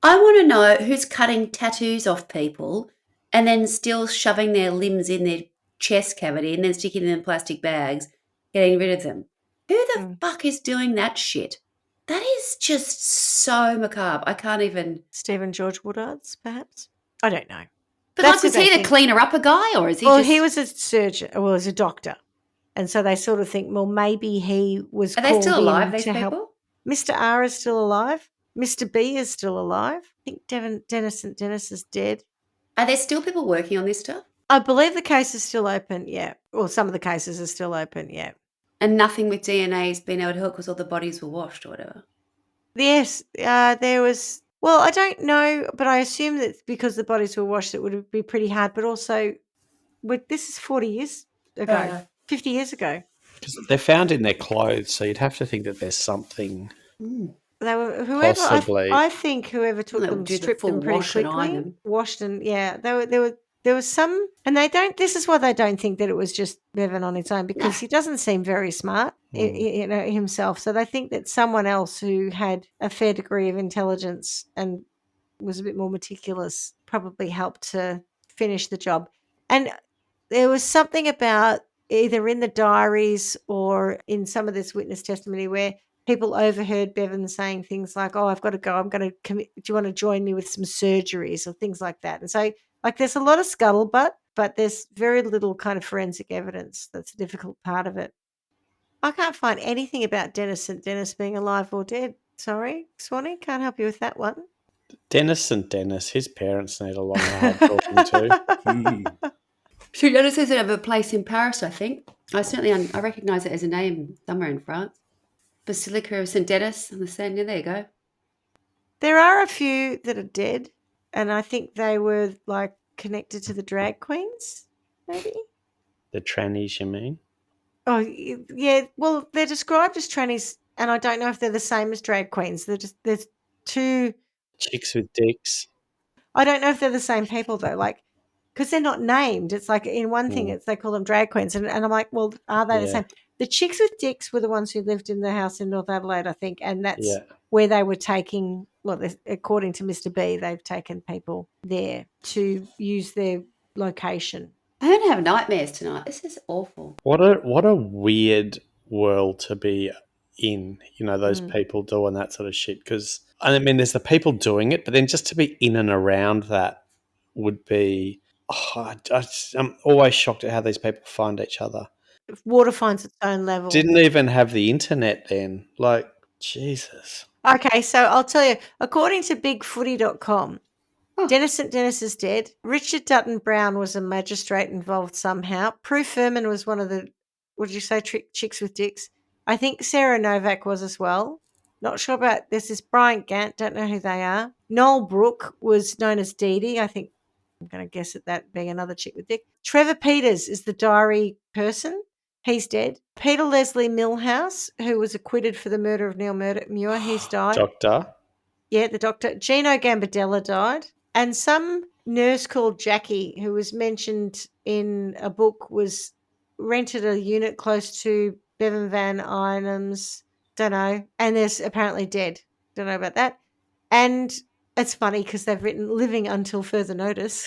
I want to know who's cutting tattoos off people and then still shoving their limbs in their chest cavity and then sticking them in plastic bags, getting rid of them. Who the fuck is doing that shit? That is just so macabre. I can't even... Stephen George Woodards, perhaps? I don't know. But was he the cleaner-upper guy or is he Well, he was a surgeon, or was a doctor. And so they sort of think, well, maybe he was Are they still alive, these people? Help. Mr. R is still alive. Mr. B is still alive. I think Dennis is dead. Are there still people working on this stuff? I believe the case is still open, yeah. Or some of the cases are still open, yeah. And nothing with DNA has been able to help because all the bodies were washed or whatever? Yes, there was... Well, I don't know, but I assume that because the bodies were washed, it would be pretty hard. But also, this is 40 years ago, 50 years ago. Because they're found in their clothes, so you'd have to think that there's something... They were possibly. I think whoever took them stripped them pretty quickly, washed and there was some, and they don't. This is why they don't think that it was just Bevan on its own, because he doesn't seem very smart, himself. So they think that someone else who had a fair degree of intelligence and was a bit more meticulous probably helped to finish the job. And there was something about either in the diaries or in some of this witness testimony where people overheard Bevan saying things like, "Oh, I've got to go. I'm going to commit. Do you want to join me with some surgeries?" or things like that. And so, there's a lot of scuttlebutt, but there's very little kind of forensic evidence. That's a difficult part of it. I can't find anything about Dennis St. Dennis being alive or dead. Sorry, Swanee, can't help you with that one. Dennis St. Dennis, his parents need a long hard talking to. So Dennis doesn't have a place in Paris, I think. I recognise it as a name somewhere in France. Basilica of St. Dennis on the Seine. There you go. There are a few that are dead, and I think they were connected to the drag queens, maybe. The trannies, you mean? Oh, yeah. Well, they're described as trannies, and I don't know if they're the same as drag queens. There's two chicks with dicks. I don't know if they're the same people though. Because they're not named. It's in one thing, they call them drag queens. And I'm like, well, are they the same? The chicks with dicks were the ones who lived in the house in North Adelaide, I think. And that's where they were taking, according to Mr. B, they've taken people there to use their location. I'm going to have nightmares tonight. This is awful. What a weird world to be in, those people doing that sort of shit. Because, I mean, there's the people doing it, but then just to be in and around that would be, I'm always shocked at how these people find each other. Water finds its own level. Didn't even have the internet then. Like, Jesus. Okay, so I'll tell you, according to bigfooty.com, Dennis St. Dennis is dead. Richard Dutton Brown was a magistrate involved somehow. Prue Furman was one of the, what did you say, chicks with dicks? I think Sarah Novak was as well. Not sure about, there's this Bryant Gant, don't know who they are. Noel Brooke was known as Dee Dee. I think, I'm going to guess at that being another chick with dick. Trevor Peters is the diary person. He's dead. Peter Leslie Milhouse, who was acquitted for the murder of Neil Muir, he's died. Doctor? Yeah, the doctor. Gino Gambardella died. And some nurse called Jackie, who was mentioned in a book, was rented a unit close to Bevan Van Einem's, don't know, and there's apparently dead. Don't know about that. And it's funny because they've written living until further notice.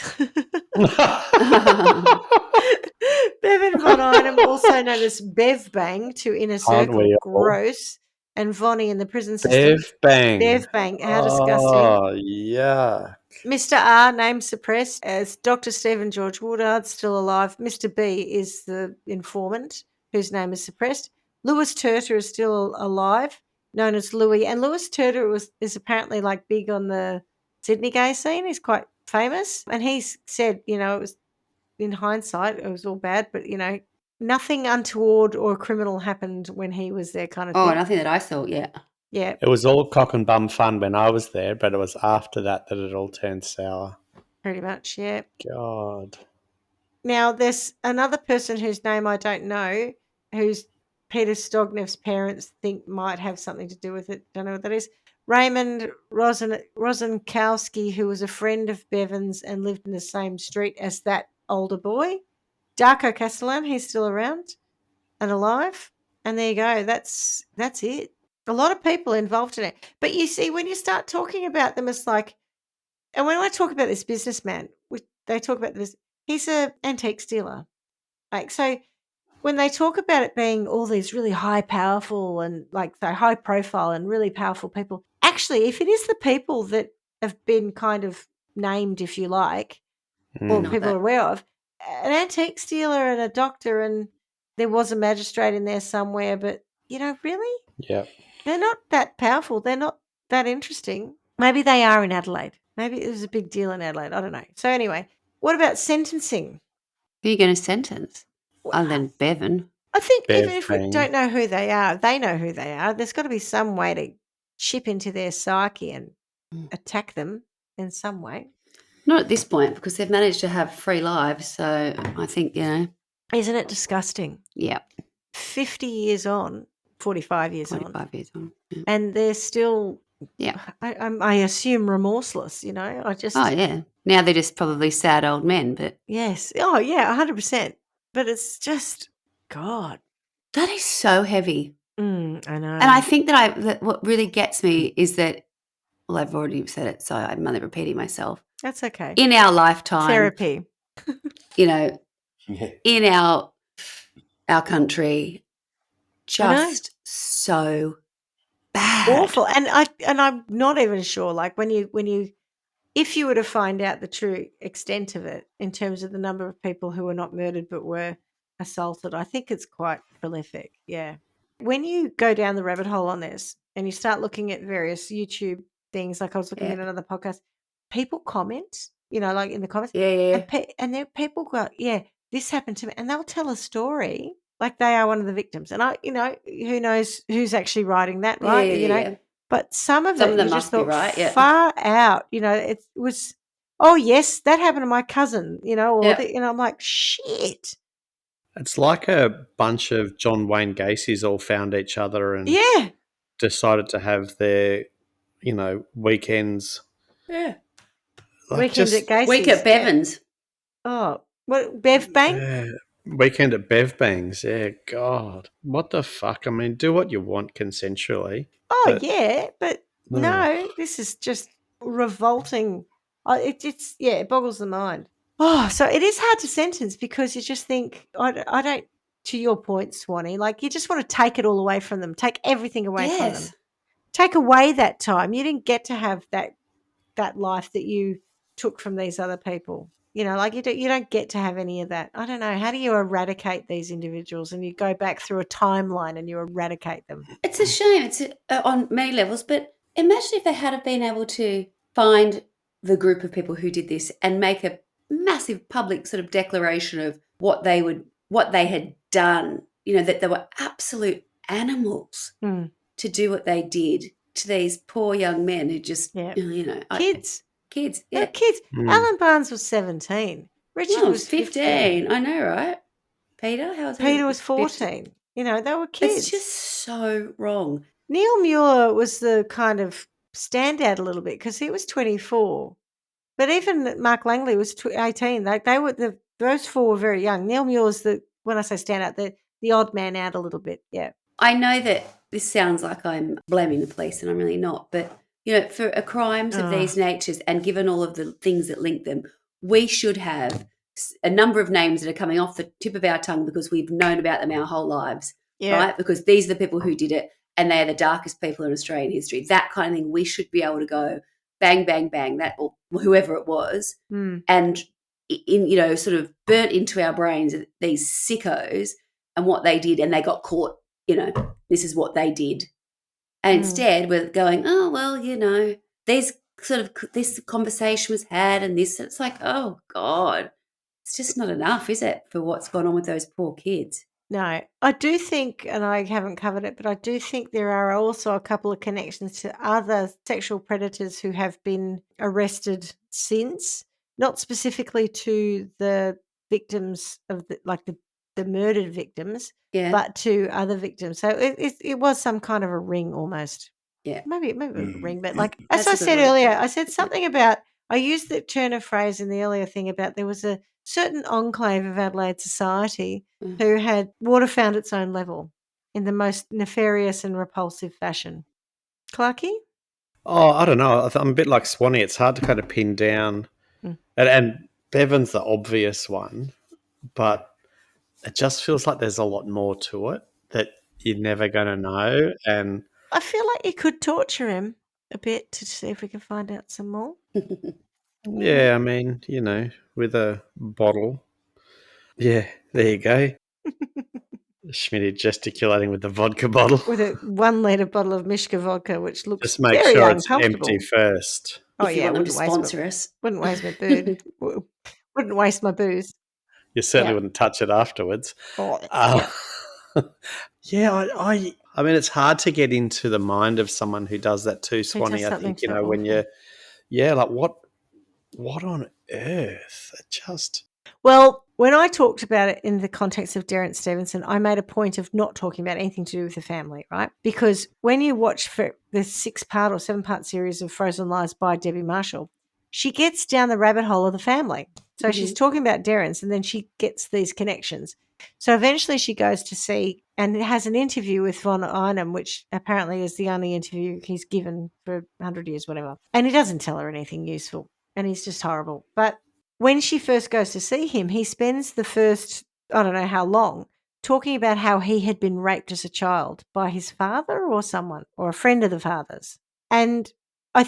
Bevan Von Einem, also known as Bev Bang to Inner Circle, gross, and Vonnie in the prison system. Bev Bang, how disgusting. Oh, yeah. Mr. R, name suppressed, as Dr. Stephen George Woodard, still alive. Mr. B is the informant, whose name is suppressed. Louis Turter is still alive, known as Louis. And Louis Turter is apparently like big on the Sydney gay scene. He's quite famous. And he's said, it was, in hindsight, it was all bad, but, nothing untoward or criminal happened when he was there kind of thing. Oh, nothing that I saw, yeah. Yeah. It was all cock and bum fun when I was there, but it was after that it all turned sour. Pretty much, yeah. God. Now, there's another person whose name I don't know, who's Peter Stognev's parents think might have something to do with it. Don't know what that is. Raymond Rosenkowski, who was a friend of Bevan's and lived in the same street as that older boy. Darko Castellan, he's still around and alive. And there you go. That's it. A lot of people involved in it. But you see, when you start talking about them, it's like, and when I talk about this businessman, they talk about this, he's an antique dealer. Like, so when they talk about it being all these really high, powerful and like so high profile and really powerful people, actually, if it is the people that have been kind of named, if you like, or people are aware of, an antique dealer and a doctor, and there was a magistrate in there somewhere, but, really? Yeah. They're not that powerful. They're not that interesting. Maybe they are in Adelaide. Maybe it was a big deal in Adelaide. I don't know. So anyway, what about sentencing? Who are you going to sentence? Other than Bevan. I think even if we don't know who they are, they know who they are. There's got to be some way to chip into their psyche and attack them in some way. Not at this point, because they've managed to have free lives. So I think, Isn't it disgusting? Yeah. 50 years on, 45 years on. 45 years on. Yeah. And they're still, yeah. I assume remorseless, Oh, yeah. Now they're just probably sad old men, but. Yes. Oh, yeah, 100%. But it's just, God. That is so heavy. I know. And I think that what really gets me is that, well, I've already said it, so I'm only repeating myself. That's okay. In our lifetime. Therapy. In our country, just so bad. Awful. And I'm not even sure, like if you were to find out the true extent of it in terms of the number of people who were not murdered but were assaulted, I think it's quite prolific. Yeah. When you go down the rabbit hole on this and you start looking at various YouTube things, like I was looking at another podcast, people comment, like in the comments. Yeah. And there people go, this happened to me. And they'll tell a story like they are one of the victims. And who knows who's actually writing that, right? Yeah. But some of them must be right, yeah. Far out, it was, oh, yes, that happened to my cousin, I'm like, shit. It's like a bunch of John Wayne Gacy's all found each other and decided to have their, weekends. Yeah. Weekend at Gacy's. Week at Bevan's. Oh, what, Bev Bang? Yeah. Weekend at Bev Bangs. Yeah, God. What the fuck? I mean, do what you want consensually. Oh, but no, this is just revolting. It boggles the mind. Oh, so it is hard to sentence because you just think, I don't, to your point, Swanee, like you just want to take it all away from them, take everything away from them. Yes. Take away that time. You didn't get to have that life that you took from these other people. Like you don't get to have any of that. I don't know. How do you eradicate these individuals? And you go back through a timeline and you eradicate them. It's a shame. It's on many levels. But imagine if they had been able to find the group of people who did this and make a massive public sort of declaration of what they had done. That they were absolute animals to do what they did to these poor young men who just, kids. Kids. Yeah. Kids. Alan Barnes was 17. Richard was 15. I know, right? Peter was 14. They were kids. It's just so wrong. Neil Muir was the kind of standout a little bit because he was 24. But even Mark Langley was 18. Those four were very young. Neil Muir was when I say standout, the odd man out a little bit. Yeah. I know that this sounds like I'm blaming the police, and I'm really not. But for crimes of these natures, and given all of the things that link them, we should have a number of names that are coming off the tip of our tongue because we've known about them our whole lives, right? Because these are the people who did it, and they are the darkest people in Australian history. That kind of thing, we should be able to go bang, bang, bang, that or whoever it was, and sort of burnt into our brains these sickos and what they did, and they got caught. This is what they did, and instead we're going, oh well, this conversation was had, and this. It's like, oh God. It's just not enough, is it, for what's gone on with those poor kids? No, I do think, and I haven't covered it, but I do think there are also a couple of connections to other sexual predators who have been arrested since, not specifically to the victims of the murdered victims, but to other victims. So it was some kind of a ring almost. Yeah. Maybe a ring, but as I said earlier, I said something about, I used the turn of phrase in the earlier thing about there was a certain enclave of Adelaide society who had water found its own level in the most nefarious and repulsive fashion. Clarkie? Oh, I don't know. I'm a bit like Swanee. It's hard to kind of pin down. And Bevan's the obvious one, but it just feels like there's a lot more to it that you're never going to know. And I feel like you could torture him a bit to see if we can find out some more. Yeah, I mean, with a bottle. Yeah, there you go. Schmidty gesticulating with the vodka bottle. With a 1 litre bottle of Mishka vodka, which looks just make very sure it's uncomfortable. empty first. Oh, if you want them to sponsor us. Wouldn't waste my booze. Wouldn't waste my booze. You certainly wouldn't touch it afterwards. Yeah, I mean, it's hard to get into the mind of someone who does that too, Swanee. I think, when you're, like what on earth? It just... Well, when I talked about it in the context of Derrance Stevenson, I made a point of not talking about anything to do with the family, right? Because when you watch the 6-part or 7-part series of Frozen Lives by Debbie Marshall, she gets down the rabbit hole of the family. So she's talking about Derrance, and then she gets these connections. So eventually she goes to see and has an interview with Von Einem, which apparently is the only interview he's given for 100 years, whatever. And he doesn't tell her anything useful, and he's just horrible. But when she first goes to see him, he spends the first, I don't know how long, talking about how he had been raped as a child by his father or someone, or a friend of the father's. And I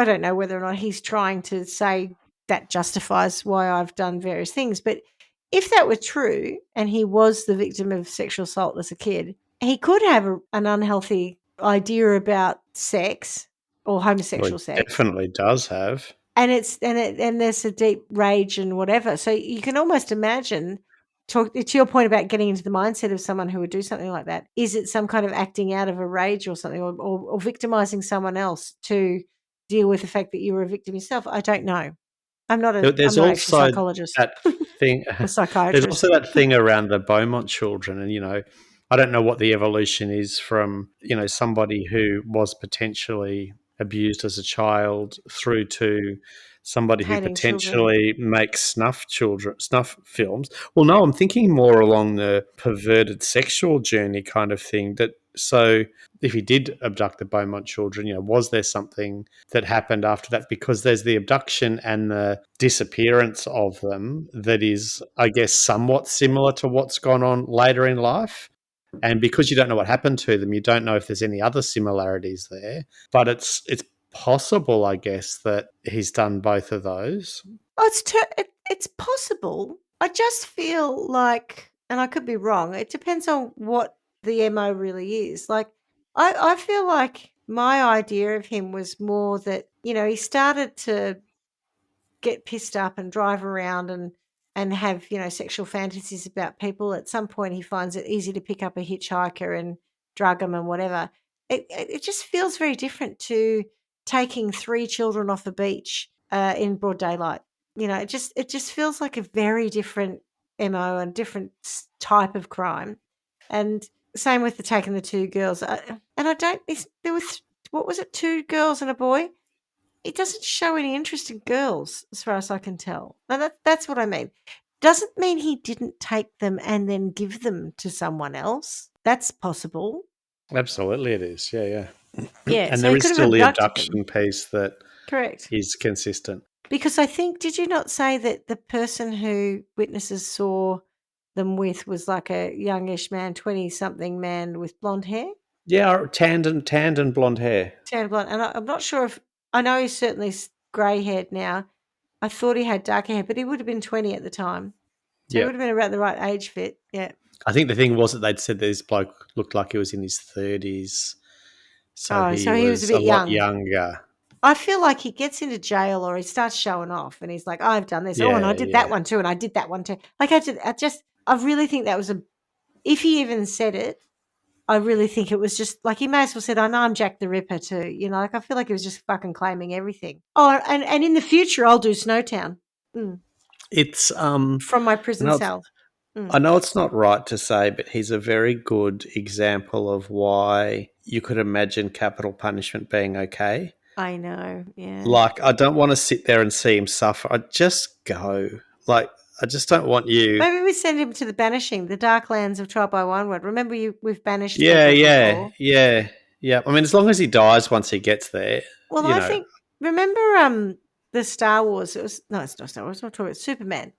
don't know whether or not he's trying to say that justifies why I've done various things, but if that were true and he was the victim of sexual assault as a kid, he could have an unhealthy idea about sex or homosexual sex. Definitely does have. And there's a deep rage and whatever. So you can almost imagine, to your point about getting into the mindset of someone who would do something like that, is it some kind of acting out of a rage or something, or victimizing someone else to deal with the fact that you were a victim yourself? I don't know. I'm not a psychologist. That thing, a psychiatrist. There's also that thing around the Beaumont children, and I don't know what the evolution is from somebody who was potentially abused as a child through to somebody who potentially makes snuff films. Well, no, I'm thinking more along the perverted sexual journey kind of thing. So if he did abduct the Beaumont children, was there something that happened after that? Because there's the abduction and the disappearance of them that is, I guess, somewhat similar to what's gone on later in life. And because you don't know what happened to them, you don't know if there's any other similarities there. But it's possible, I guess, that he's done both of those. Oh, it's possible. I just feel like, and I could be wrong, it depends on what the MO really is. Like, I feel like my idea of him was more that, he started to get pissed up and drive around and have, sexual fantasies about people. At some point, he finds it easy to pick up a hitchhiker and drug them and whatever. It just feels very different to taking 3 children off the beach in broad daylight. It just feels like a very different MO and different type of crime. And same with taking the 2 girls. And I don't. There was, what was it? 2 girls and a boy. It doesn't show any interest in girls, as far as I can tell. Now that's what I mean. Doesn't mean he didn't take them and then give them to someone else. That's possible. Absolutely, it is. Yeah. Yeah, and so there is still the abduction piece that correct is consistent. Because I think, did you not say that the person who witnesses saw them with was like a youngish man, 20-something man with blonde hair? Yeah, tanned and blonde hair. Tanned blonde. And I'm not sure if, I know he's certainly grey-haired now. I thought he had darker hair, but he would have been 20 at the time. So he would have been about the right age fit, yeah. I think the thing was that they'd said this bloke looked like he was in his 30s. So he was a bit lot younger. I feel like he gets into jail or he starts showing off and he's like, I've done this. And I did that one too. And I did that one too. Like I really think that was if he even said it, I really think it was just like he may as well said, I know I'm Jack the Ripper too. Like I feel like he was just fucking claiming everything. Oh, and in the future I'll do Snowtown. It's from my prison cell. I know it's not right to say, but he's a very good example of why you could imagine capital punishment being okay. I know, yeah. Like, I don't want to sit there and see him suffer. I just go. Like, I just don't want you. Maybe we send him to the banishing, the dark lands of Trial by One Word. Remember, we've banished. Yeah. I mean, as long as he dies once he gets there. Well, I think. Remember, the Star Wars. It's not Star Wars. I'm talking about Superman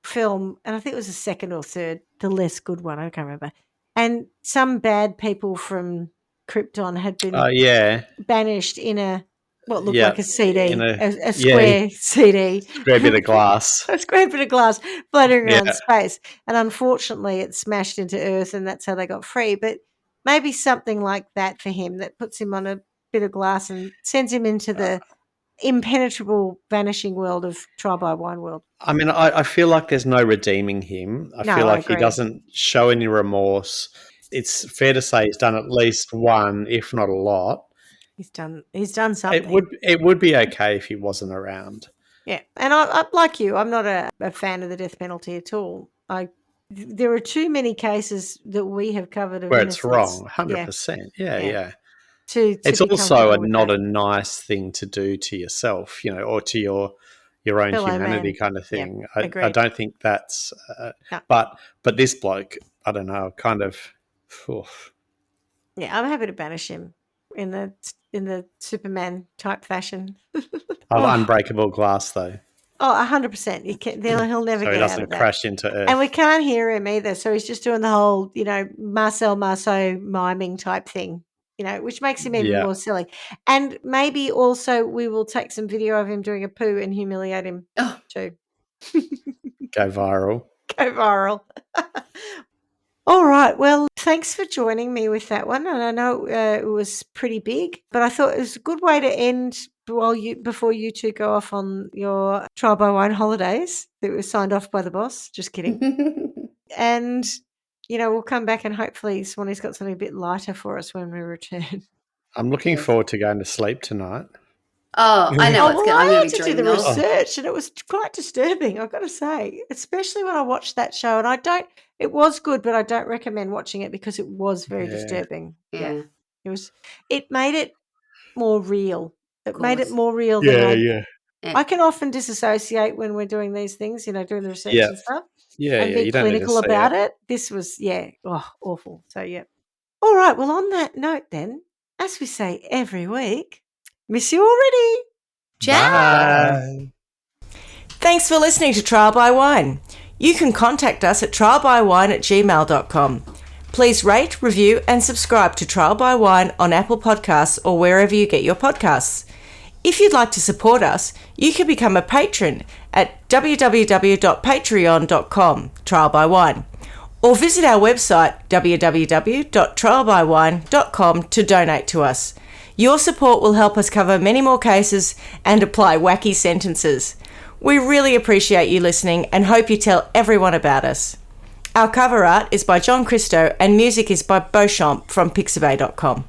film, and I think it was the second or third, the less good one. I can't remember. And some bad people from Krypton had been banished in what looked like a CD, a square CD. Square bit of glass. A square bit of glass floating around space. And unfortunately it smashed into Earth and that's how they got free. But maybe something like that for him that puts him on a bit of glass and sends him into the impenetrable vanishing world of Trial by Wine World. I mean, I feel like there's no redeeming him. I feel like he doesn't show any remorse. It's fair to say he's done at least one, if not a lot. He's done something. It would be okay if he wasn't around. Yeah, and I like you, I'm not a fan of the death penalty at all. There are too many cases that we have covered of where it's wrong, 100%. Yeah. It's also not a nice thing to do to yourself, or to your own humanity kind of thing. Yeah, I don't think that's. No. But this bloke, I don't know, kind of. Oof. Yeah, I'm happy to banish him in the Superman type fashion. Of unbreakable glass, though. Oh, 100%. He'll never get out of that. So he doesn't crash into Earth. And we can't hear him either. So he's just doing the whole, Marcel Marceau miming type thing, which makes him even more silly. And maybe also we will take some video of him doing a poo and humiliate him too. Go viral. Go viral. All right. Well, thanks for joining me with that one. And I know it was pretty big, but I thought it was a good way to end before you two go off on your Trial by Wine holidays that were signed off by the boss. Just kidding. And, we'll come back and hopefully Swanee's got something a bit lighter for us when we return. I'm looking forward to going to sleep tonight. Oh, I know. I had to do the research and it was quite disturbing, I've got to say, especially when I watched that show. And it was good, but I don't recommend watching it because it was very disturbing. Yeah. It made it more real. It made it more real than I can often disassociate when we're doing these things, doing the research and stuff. Yeah, and be you clinical about it. This was, awful. So, All right, well, on that note then, as we say every week, miss you already. Bye. Thanks for listening to Trial by Wine. You can contact us at trialbywine@gmail.com. Please rate, review and subscribe to Trial by Wine on Apple Podcasts or wherever you get your podcasts. If you'd like to support us, you can become a patron at www.patreon.com, Trial by Wine, or visit our website www.trialbywine.com to donate to us. Your support will help us cover many more cases and apply wacky sentences. We really appreciate you listening and hope you tell everyone about us. Our cover art is by John Christo and music is by Beauchamp from Pixabay.com.